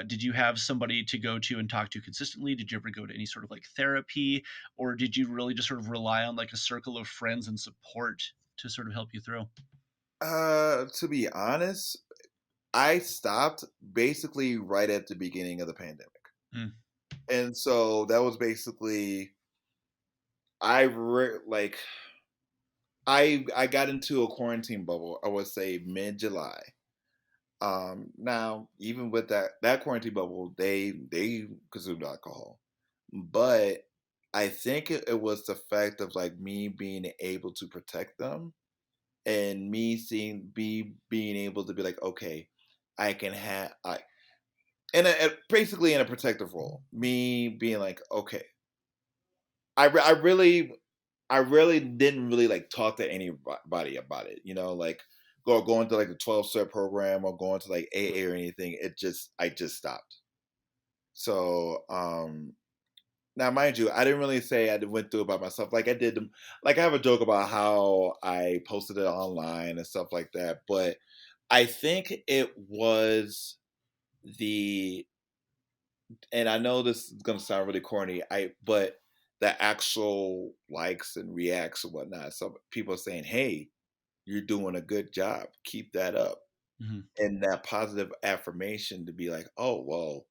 did you have somebody to go to and talk to consistently? Did you ever go to any sort of like therapy, or did you really just sort of rely on like a circle of friends and support to sort of help you through? To be honest, I stopped basically right at the beginning of the pandemic, Mm, and so that was basically like I got into a quarantine bubble. I would say mid July. Now even with that quarantine bubble, they consumed alcohol, but I think it was the fact of like me being able to protect them and me seeing be being able to be like, okay, I can have I basically in a protective role. Me being like, okay, I really didn't really like talk to anybody about it. You know, like going to like the 12 step program or going to like AA or anything. I just stopped. So now, mind you, I didn't really say I went through it by myself. Like I did, like I have a joke about how I posted it online and stuff like that. But I think it was the, and I know this is gonna sound really corny, but the actual likes and reacts and whatnot. Some people are saying, "Hey, you're doing a good job. Keep that up." mhm. And that positive affirmation to be like, "Oh, well,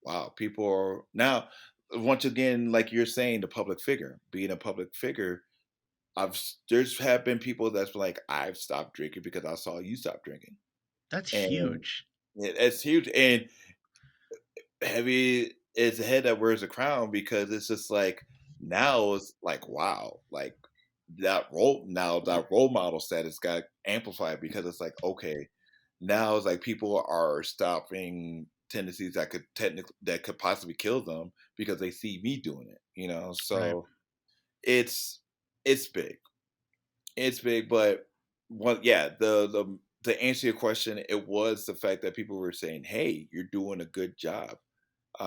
wow, people are now." Once again, like you're saying, the public figure, being a public figure, there's have been people that's like, I've stopped drinking because I saw you stop drinking, That's and huge. it's huge. And heavy is the head that wears the crown because it's just like now it's like wow, like that role model status got amplified because it's like okay, now it's like people are stopping tendencies that could possibly kill them because they see me doing it, you know. Right. So it's it's big, it's big, but yeah, the to answer your question, it was the fact that people were saying, "Hey, you're doing a good job,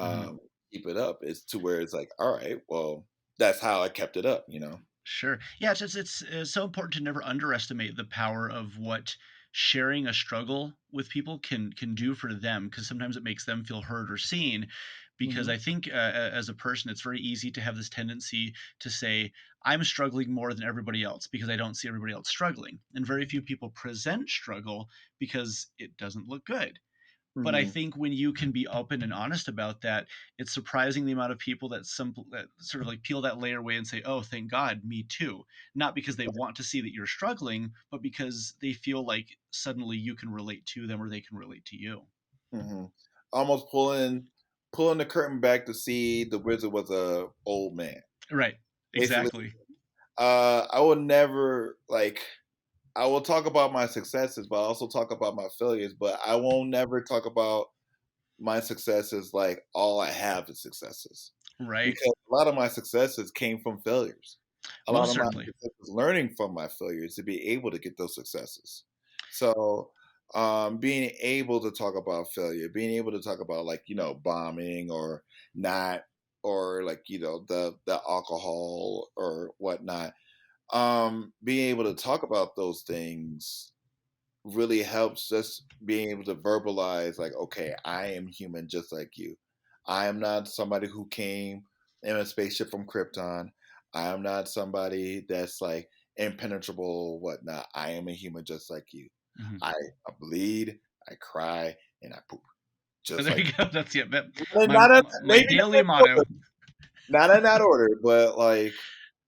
Mhm. keep it up." It's to where it's like, all right, well, that's how I kept it up, you know? Sure. Yeah, it's so important to never underestimate the power of what sharing a struggle with people can do for them, because sometimes it makes them feel heard or seen. Because Hmm. I think, as a person, it's very easy to have this tendency to say, I'm struggling more than everybody else because I don't see everybody else struggling. And very few people present struggle because it doesn't look good. But I Hmm. think when you can be open and honest about that, it's surprising the amount of people that sort of like peel that layer away and say, "Oh, thank God, me too." Not because they want to see that you're struggling, but because they feel like suddenly you can relate to them or they can relate to you. Hmm. Almost pulling. pulling the curtain back to see the wizard was a old man. Right. Basically, Exactly. I will never like. I will talk about my successes, but I also talk about my failures. But I won't never talk about my successes like all I have is successes, Right. because a lot of my successes came from failures. A lot Most of my certainly. successes learning from my failures to be able to get those successes. So, being able to talk about failure, being able to talk about like bombing or not, or like the alcohol or whatnot, being able to talk about those things really helps just being able to verbalize like, okay, I am human just like you. I am not somebody who came in a spaceship from Krypton. I am not somebody that's like impenetrable or whatnot. I am a human just like you. Mhm. I bleed, I cry, and I poop just There like you go. That's yeah. you. My my Maybe daily motto. not in that order, but like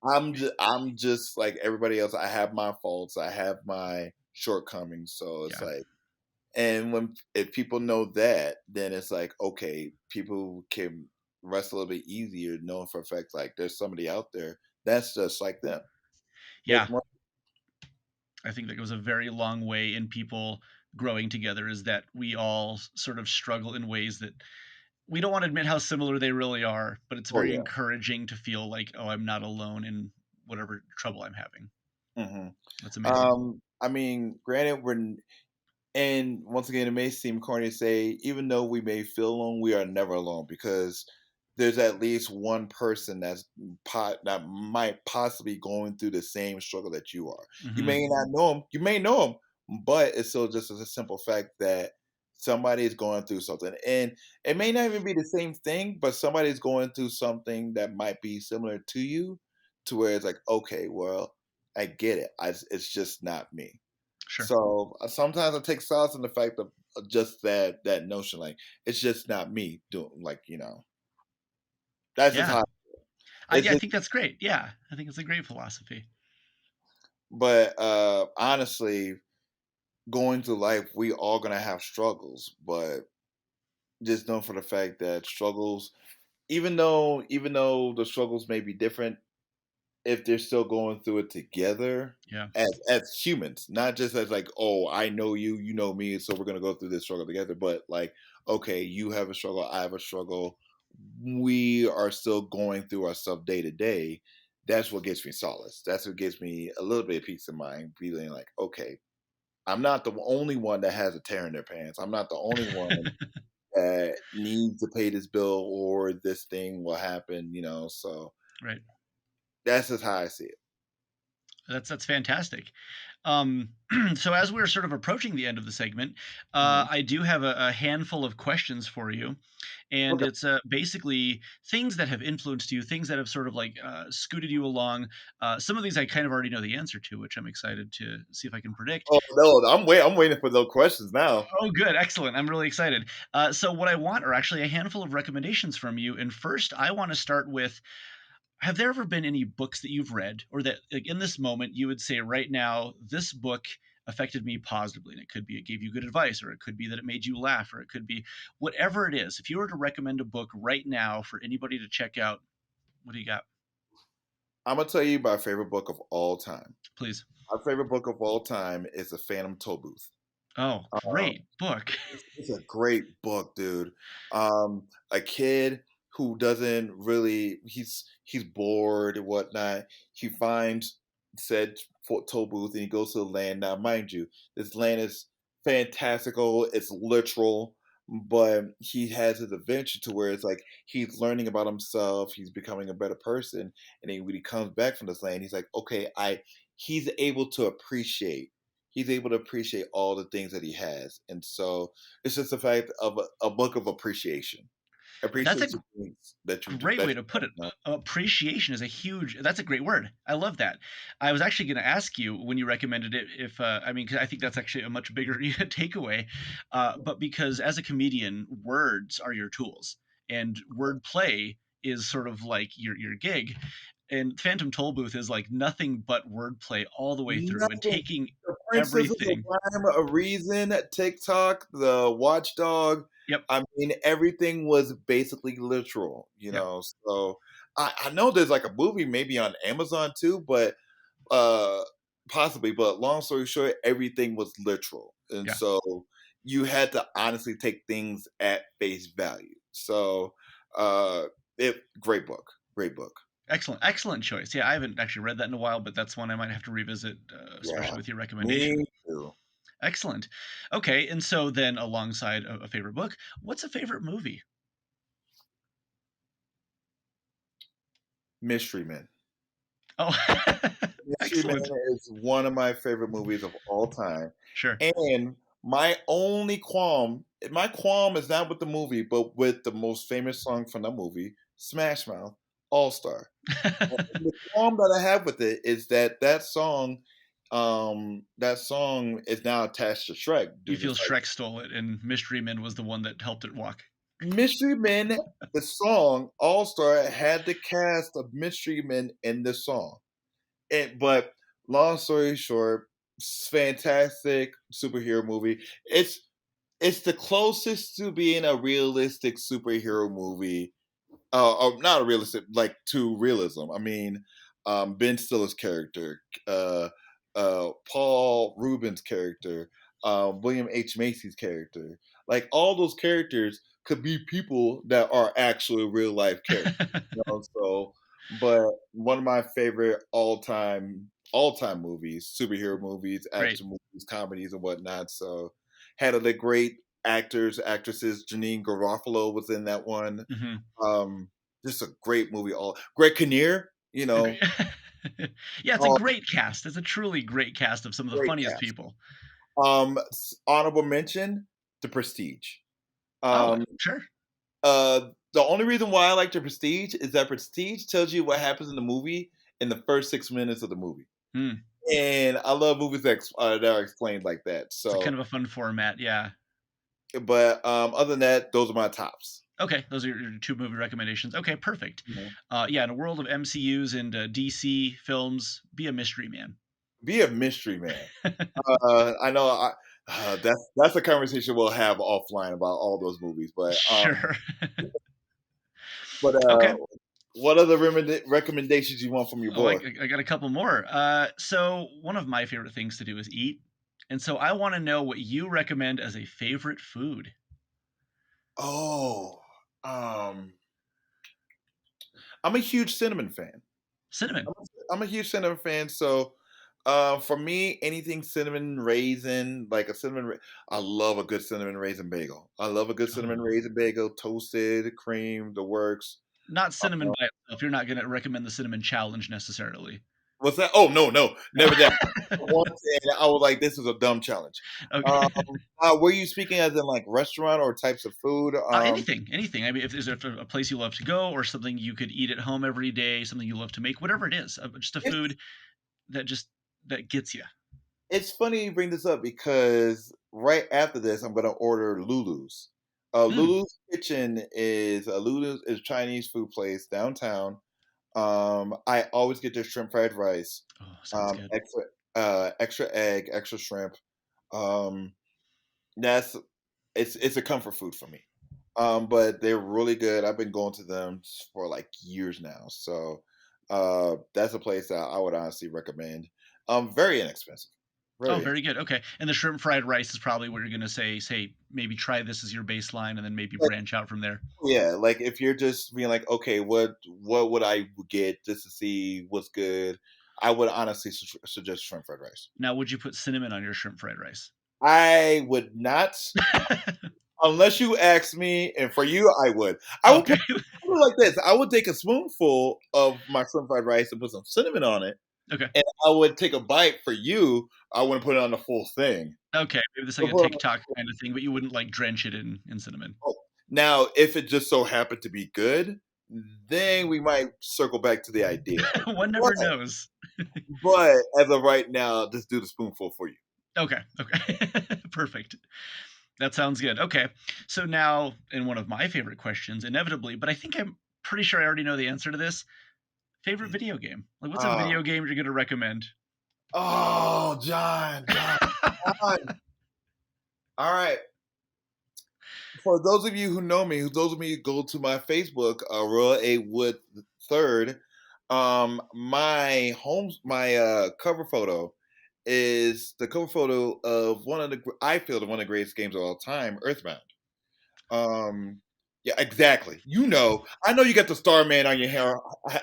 I'm just like everybody else. I have my faults. I have my shortcomings. So it's Yeah. like, and when if people know that, then it's like okay, people can rest a little bit easier, knowing for a fact like there's somebody out there that's just like them. There's Yeah. more. I think that goes a very long way in people growing together is that we all sort of struggle in ways that we don't want to admit how similar they really are, but it's Oh very yeah. encouraging to feel like, oh, I'm not alone in whatever trouble I'm having. hmm That's amazing. I mean, granted, and once again, it may seem corny to say, even though we may feel alone, we are never alone because there's at least one person that might possibly going through the same struggle that you are. You Hmm. may not know him, you may know him, but it's still just as a simple fact that somebody is going through something, and it may not even be the same thing, but somebody's going through something that might be similar to you, to where it's like, okay, well, I get it. It's just not me. Sure. So sometimes I take solace in the fact of just that notion, like it's just not me doing, like that's just Yeah. how I, it's yeah, I just. think that's great. Yeah. I think it's a great philosophy. But honestly, going through life, we all gonna have struggles, but just know for the fact that struggles, even though the struggles may be different, if they're still going through it together Yeah. as humans, not just as like, oh, I know you, you know me, so we're gonna go through this struggle together, but like, okay, you have a struggle, I have a struggle, we are still going through our stuff day to day. That's what gives me solace. That's what gives me a little bit of peace of mind, feeling like, okay, I'm not the only one that has a tear in their pants. I'm not the only one that needs to pay this bill or this thing will happen. So Right. that's just how I see it. That's fantastic. So as we're sort of approaching the end of the segment, Mhm. I do have a handful of questions for you, and Okay. it's basically things that have influenced you, things that have sort of like scooted you along. Some of these I kind of already know the answer to, which I'm excited to see if I can predict. Oh no, I'm waiting for those questions now. Oh, good, excellent. I'm really excited. So what I want are actually a handful of recommendations from you. And first, I want to start with have there ever been any books that you've read or that like in this moment you would say right now this book affected me positively, and it could be it gave you good advice, or it could be that it made you laugh, or it could be whatever it is. If you were to recommend a book right now for anybody to check out, what do you got? I'm gonna tell you my favorite book of all time. Please. My favorite book of all time is The Phantom Tollbooth. Oh, Um, great book. it's a great book, dude. A kid who doesn't really he's bored and whatnot. He finds said Fort Toll Booth and he goes to the land. Now, mind you, this land is fantastical. It's literal, but he has his adventure to where it's like he's learning about himself. He's becoming a better person, and then when he comes back from this land, he's like, okay, I. He's able to appreciate. He's able to appreciate all the things that he has, and so it's just the fact of a book of appreciation. That's a Appreciate the things that you do great that way you to put it. know. Appreciation is a huge. That's a great word. I love that. I was actually going to ask you when you recommended it if I mean 'cause I think that's actually a much bigger takeaway. But because as a comedian, words are your tools, and word play is sort of like your gig. And Phantom Tollbooth is like nothing but wordplay all the way through and Nothing. taking The Princesses of everything. Rhyme, A Reason, TikTok, The Watchdog. Yep, I mean, everything was basically literal, yep, So I know there's like a movie maybe on Amazon too, but uh possibly, but long story short, everything was literal. And yeah. so you had to honestly take things at face value. So it great book. Great book. Excellent, excellent choice. Yeah, I haven't actually read that in a while, but that's one I might have to revisit, Yeah. especially with your Me recommendation. too. Excellent. Okay, and so then alongside a favorite book, what's a favorite movie? Mystery Men. Oh, Mystery Man excellent. is one of my favorite movies of all time. Sure. And my qualm is not with the movie, but with the most famous song from the movie, Smash Mouth, All Star. And the qualm that I have with it is that song is now attached to Shrek You due to feel Shrek stole it, and Mystery Men was the one that helped it walk. Mystery Men, the song All Star had the cast of Mystery Men in the song. But long story short, fantastic superhero movie. It's the closest to being a realistic superhero movie. Or not a realistic, like to realism. I mean, Ben Stiller's character, Paul Rubin's character, William H Macy's character, like all those characters could be people that are actually real life characters. So, but one of my favorite all time movies, superhero movies, Great. action movies, comedies, and whatnot. So, had the great actors, actresses. Janine Garofalo was in that one. Mhm. Um, just a great movie. All Greg Kinnear, Agree. Yeah, it's a all great cast. It's a truly great cast of some of the great funniest cast. people. Honorable mention: The Prestige. Oh, Um, sure. the only reason why I like The Prestige is that Prestige tells you what happens in the movie in the first 6 minutes of the movie, Hmm. and I love movies that are explained like that. It's a kind So, of a fun format, yeah. but other than that, those are my tops. Okay, those are your 2 movie recommendations. Okay, perfect. You know? Yeah, in a world of MCUs and, DC films, be a mystery man. Be a mystery man. I know that's a conversation we'll have offline about all those movies, Sure. but Okay. what other recommendations you want from your Oh, I boy? I got a couple more. So one of my favorite things to do is eat, and so I wanna know what you recommend as a favorite food. Oh, um, I'm a huge cinnamon fan. Cinnamon. I'm a huge cinnamon fan. So, for me, anything cinnamon raisin, like a I love a good cinnamon raisin bagel. I love a good cinnamon Oh. raisin bagel, toasted, cream, the works. Not cinnamon by itself. You're not gonna recommend the cinnamon challenge necessarily. What's that? Oh no, no, No? never that. Once and I was like, this is a dumb challenge. Um, Okay. were you speaking as in like restaurant or types of food? Anything, anything. I mean, if there's a place you love to go or something you could eat at home every day, something you love to make, whatever it is, just a It's food that just that gets you. it's funny you bring this up because right after this, I'm gonna order Lulu's. Mm. Lulu's is a Chinese food place downtown. I always get their shrimp fried rice, Oh, sounds good. extra egg, extra shrimp. Um, that's it's a comfort food for me. But they're really good. I've been going to them for like years now. So that's a place that I would honestly recommend. Very inexpensive. Oh, Very very good. Okay. And the shrimp fried rice is probably what you're gonna say, maybe try this as your baseline and then maybe like, branch out from there. yeah, like if you're just being like, okay, what would I get just to see what's good? I would honestly suggest shrimp fried rice. Now, would you put cinnamon on your shrimp fried rice? I would not, unless you ask me, and for you, I would. I would Okay. put it like this. I would take a spoonful of my shrimp fried rice and put some cinnamon on it, Okay. and I would take a bite for you. I wouldn't put it on the full thing. Okay. Maybe it's like a TikTok kind of thing, but you wouldn't, like, drench it in cinnamon. Now, if it just so happened to be good, then we might circle back to the idea. One But, never knows. but as of right now, just do the spoonful for you. Okay, okay. Perfect. That sounds good. Okay. So now in one of my favorite questions, inevitably, but I think I'm pretty sure I already know the answer to this. Favorite video game? Like, what's a Oh, video game you're gonna recommend? oh, John. All right. For those of you who know me, those of you who go to my Facebook, Royal A. Wood Third, my cover photo is the cover photo of I feel one of the greatest games of all time, Earthbound. Um, yeah, exactly. I know you got the Starman on your hair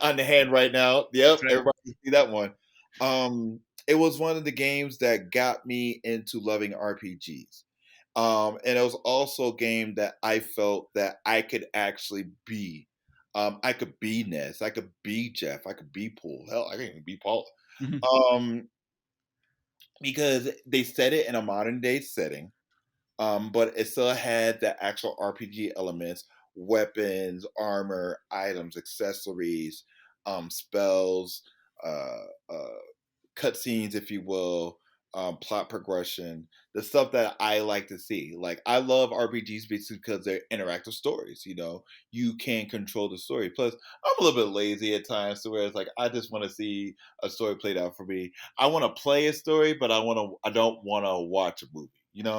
on the hand right now. Yep, That's right. everybody can see that one. It was one of the games that got me into loving RPGs. And it was also a game that I felt that I could actually be. I could be Ness, I could be Jeff, I could be Pool. Hell, I can even be Paula. Mhm. Um, because they set it in a modern day setting, but it still had the actual RPG elements, weapons, armor, items, accessories, spells, uh, uh, cutscenes, if you will, plot progression, the stuff that I like to see. Like I love RPGs basically because they're interactive stories. You can control the story. Plus, I'm a little bit lazy at times, to where it's like I just want to see a story played out for me. I want to play a story, but I don't want to watch a movie.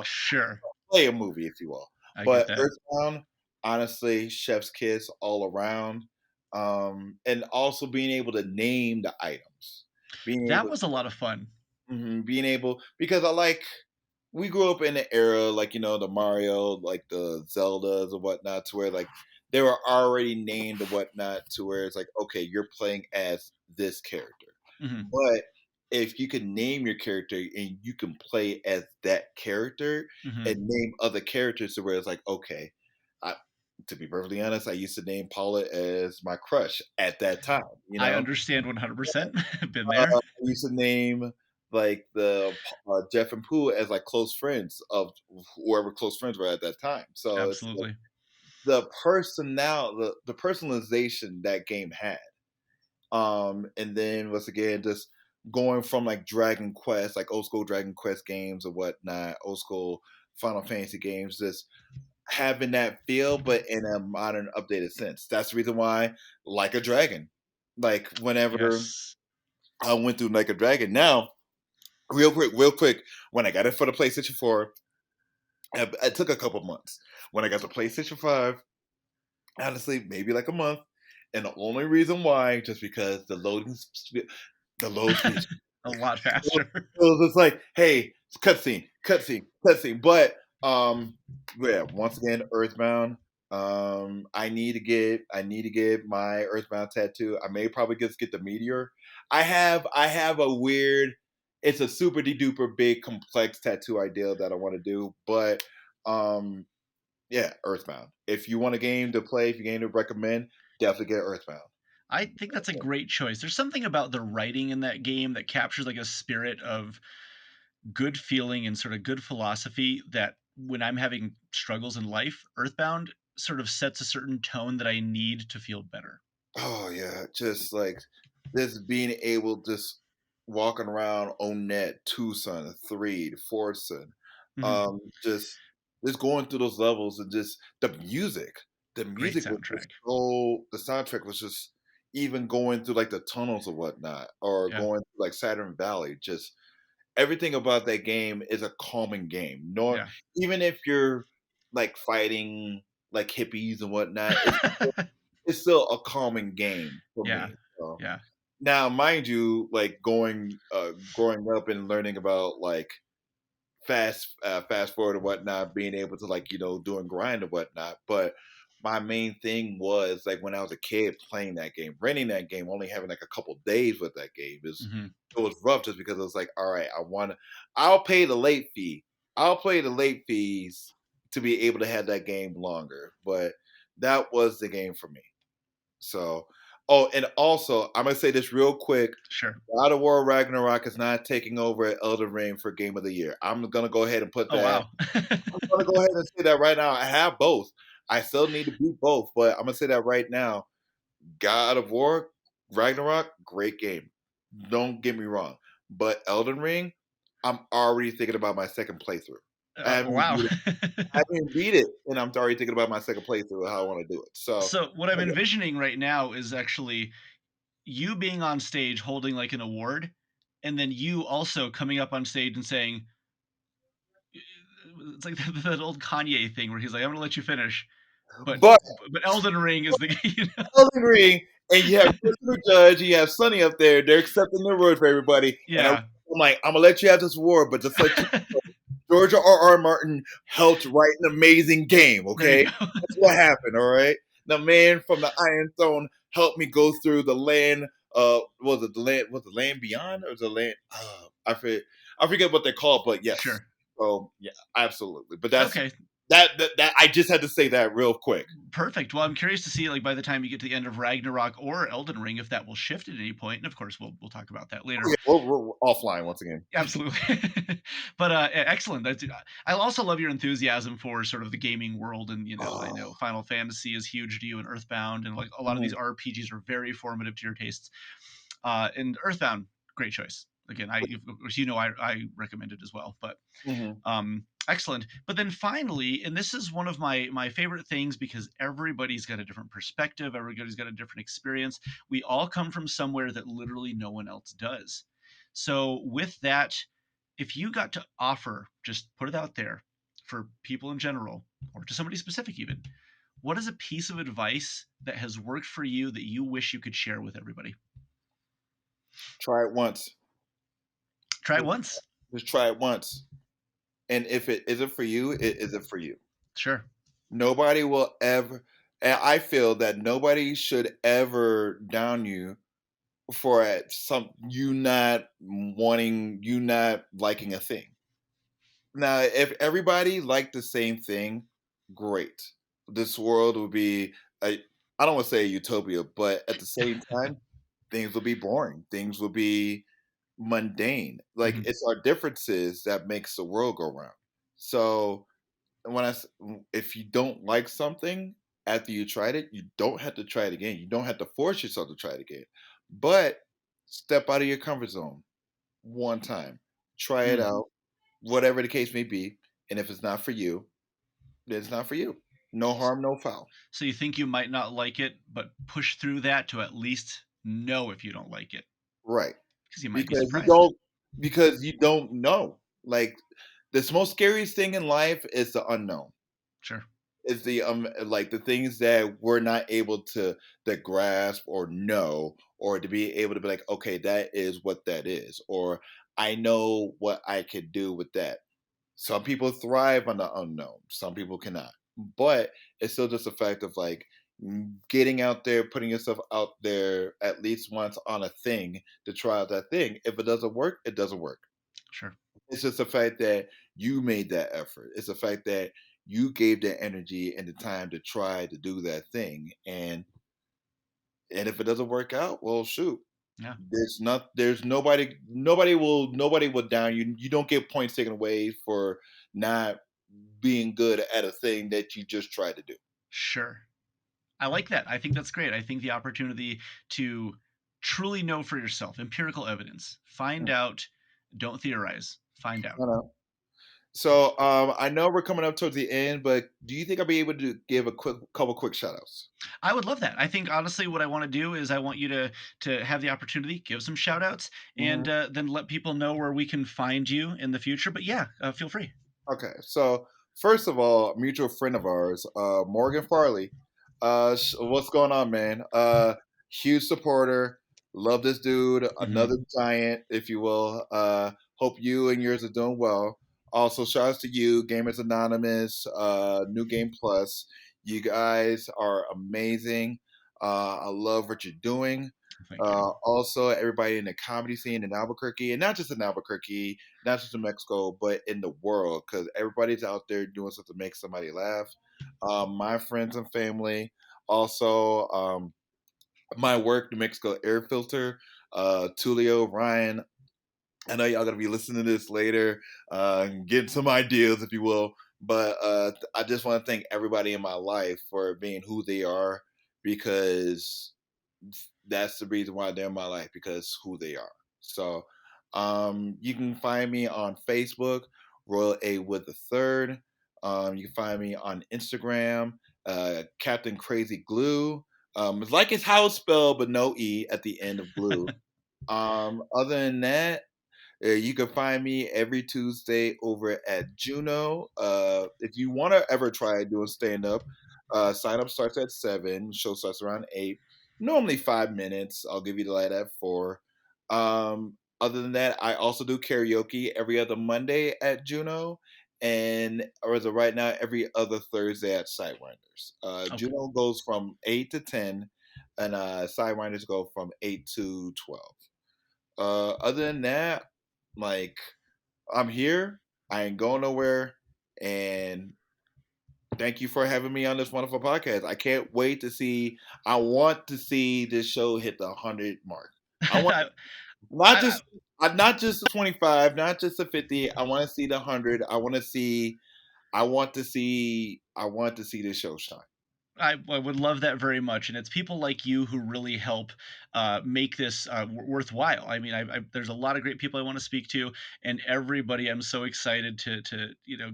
Sure. Play a movie, if you will. I get But that. Earthbound, honestly, chef's kiss all around. And also being able to name the items, being That able was a lot of fun. being able, because we grew up in an era like the Mario, like the Zeldas and whatnot, to where like they were already named and whatnot, to where it's like, okay, you're playing as this character. Mhm. But if you can name your character and you can play as that character and Mhm. name other characters, to where it's like, okay, I, to be perfectly honest, I used to name Paula as my crush at that time. I understand 100%. Been there. I used to name like Jeff and Pooh as like close friends of whoever close friends were at that time. So it's like Absolutely. the personalization that game had. And then once again, just going from like Dragon Quest, like old school Dragon Quest games or whatnot, old school Final Fantasy games, just having that feel, but in a modern, updated sense. That's the reason why, like a Dragon, like whenever Yes. I went through Like a Dragon. Now, real quick, when I got it for the PlayStation 4, it took a couple months. When I got the PlayStation 5, honestly, maybe like a month. And the only reason why, just because the load speed, A lot it faster. was just like, hey, cutscene, cutscene, cutscene. But yeah, once again, Earthbound. I need to get my Earthbound tattoo. I may probably just get the meteor. I have a weird, it's a super de duper big complex tattoo idea that I want to do, but um yeah, Earthbound. If you want a game to play, if you game to recommend, definitely get Earthbound. I think that's a great choice. There's something about the writing in that game that captures like a spirit of good feeling and sort of good philosophy that when I'm having struggles in life, Earthbound sort of sets a certain tone that I need to feel better. Oh yeah, just like this being able just walking around Onet, Tucson, Three, Fortson, Mhm. just going through those levels, and just the music. The Great music was just soundtrack. the soundtrack was just, even going through like the tunnels or whatnot, or Yeah. going through like Saturn Valley, just everything about that game is a calming game. Nor Yeah. even if you're like fighting like hippies and whatnot, it's still a calming game for Yeah. me. So Yeah. now, mind you, like growing up and learning about like fast forward and whatnot, being able to like doing grind and whatnot. But my main thing was like when I was a kid playing that game, renting that game, only having like a couple days with that game is Mhm. it was rough, just because it was like, all right, I'll pay the late fee. I'll pay the late fees to be able to have that game longer. But that was the game for me. So, oh, and also I'm gonna say this real quick. Sure. God of War Ragnarok is not taking over Elden Ring for Game of the Year. I'm gonna go ahead and put Oh, that. wow. I'm gonna go ahead and say that right now. I have both. I still need to beat both, but I'm gonna say that right now. God of War Ragnarok, great game. Don't get me wrong, but Elden Ring, I'm already thinking about my second playthrough. I haven't even Wow. beat it. I haven't even beat it, and I'm already thinking about my second playthrough, how I want to do it. So, So, what I'm okay. envisioning right now is actually you being on stage holding like an award, and then you also coming up on stage and saying, it's like that old Kanye thing where he's like, "I'm gonna let you finish," but But but Elden Ring is the you know? Elden Ring, and you have Christopher Judge, you have Sonny up there. They're accepting the award for everybody, and I'm Yeah. like, I'm gonna let you have this award, but just let you George R. R. Martin helped write an amazing game. There you Okay, go. that's what happened. All right, the man from the Iron Throne helped me go through the land. Was it the land? Was the land beyond, or was the land? I forget what they're called, but yes. Sure. So yeah, absolutely. But that's Okay. that. I just had to say that real quick. Perfect. Well, I'm curious to see, like, by the time you get to the end of Ragnarok or Elden Ring, if that will shift at any point, and of course, we'll talk about that later. Okay, we're offline once again. Absolutely. But, excellent. That's I also love your enthusiasm for sort of the gaming world, and, I know Oh, Final Fantasy is huge to you and Earthbound, and, like, a lot of these mhm. RPGs are very formative to your tastes. And Earthbound, great choice. Again, of course, I recommend it as well, but Mhm. excellent. But then finally, and this is one of my favorite things because everybody's got a different perspective, everybody's got a different experience. We all come from somewhere that literally no one else does. So with that, if you got to offer, just put it out there for people in general, or to somebody specific even, what is a piece of advice that has worked for you that you wish you could share with everybody? Try it once. Try it Just, once. just try it once. And if it isn't for you, it isn't for you. Sure. Nobody will ever. And I feel that nobody should ever down you for some you not wanting, you not liking a thing. Now, if everybody liked the same thing, great. This world would be a, I don't want to say a utopia, but at the same time, things will be boring. Things will be mundane. Like Mhm. it's our differences that makes the world go round. So if you don't like something after you tried it, you don't have to try it again. You don't have to force yourself to try it again. But step out of your comfort zone one time. Try it Mm. out, whatever the case may be. And if it's not for you, then it's not for you. No harm, no foul. So you think you might not like it, but push through that to at least know if you don't like it, Right. because you might be Because you surprised. don't because you don't know. Like the most scariest thing in life is the unknown. Sure. Is the like the things that we're not able to grasp or know, or to be able to be like, okay, that is what that is, or I know what I could do with that. Some people thrive on the unknown, some people cannot, but it's still just a fact of like getting out there, putting yourself out there at least once on a thing to try out that thing. If it doesn't work, it doesn't work. Sure. It's just the fact that you made that effort. It's the fact that you gave that energy and the time to try to do that thing. And if it doesn't work out, well shoot. Yeah. There's nobody will down you. You don't get points taken away for not being good at a thing that you just tried to do. Sure. I like that. I think that's great. I think the opportunity to truly know for yourself, empirical evidence, find Mm, out, don't theorize, find out. I know. So I know we're coming up towards the end, but do you think I'll be able to give a couple quick shout outs? I would love that. I think honestly what I want to do is I want you to have the opportunity, give some shout outs, and then let people know where we can find you in the future. But yeah, feel free. Okay, so first of all, a mutual friend of ours, Morgan Farley. What's going on, man? Huge supporter. Love this dude. Mhm. Another giant, if you will. Hope you and yours are doing well. Also, shout out to you, Gamers Anonymous, New Game Plus. You guys are amazing. I love what you're doing. Thank you. Also, everybody in the comedy scene in Albuquerque, and not just in Albuquerque, not just in Mexico, but in the world, because everybody's out there doing something to make somebody laugh. My friends and family, also my work, New Mexico Air Filter, Tulio, Ryan. I know y'all gonna be listening to this later, getting some ideas, if you will. But I just want to thank everybody in my life for being who they are, because that's the reason why they're in my life, because who they are. So you can find me on Facebook, Royal A Wood the Third. You can find me on Instagram, Captain Crazy Glue. It's like it's how it's spelled, but no E at the end of blue. Other than that, you can find me every Tuesday over at Juno. If you want to ever try doing stand up, sign up starts at 7. Show starts around 8. Normally 5 minutes. I'll give you the light at 4. Other than that, I also do karaoke every other Monday at Juno. And or as of right now, every other Thursday at Sidewinders. Okay. Juno goes from 8 to 10, and Sidewinders go from 8 to 12. Other than that, like I'm here. I ain't going nowhere. And thank you for having me on this wonderful podcast. I can't wait to see. I want to see this show hit the 100 mark. I want I, not I, just not just the 25, not just the 50. I want to see the 100. I want to see. I want to see. I want to see this show shine. I would love that very much, and it's people like you who really help make this worthwhile. I mean, there's a lot of great people I want to speak to, and everybody I'm so excited to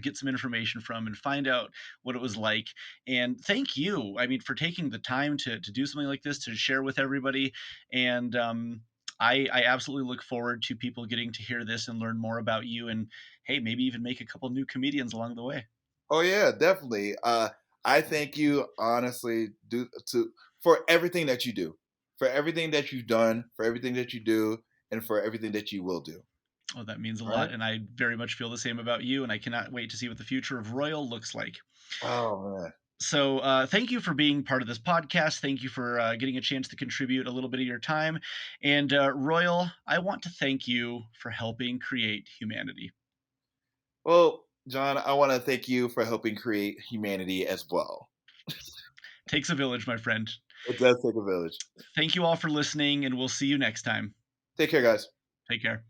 get some information from and find out what it was like. And thank you, I mean, for taking the time to do something like this to share with everybody. And I absolutely look forward to people getting to hear this and learn more about you, and hey, maybe even make a couple new comedians along the way. Oh yeah, definitely. I thank you honestly for everything that you do, for everything that you've done, for everything that you do, and for everything that you will do. Oh, that means a All right. lot, and I very much feel the same about you, and I cannot wait to see what the future of Royal looks like. Oh man. So, thank you for being part of this podcast. Thank you for getting a chance to contribute a little bit of your time. And, Royal, I want to thank you for helping create humanity. Well, John, I want to thank you for helping create humanity as well. Takes a village, my friend. It does take a village. Thank you all for listening, and we'll see you next time. Take care, guys. Take care.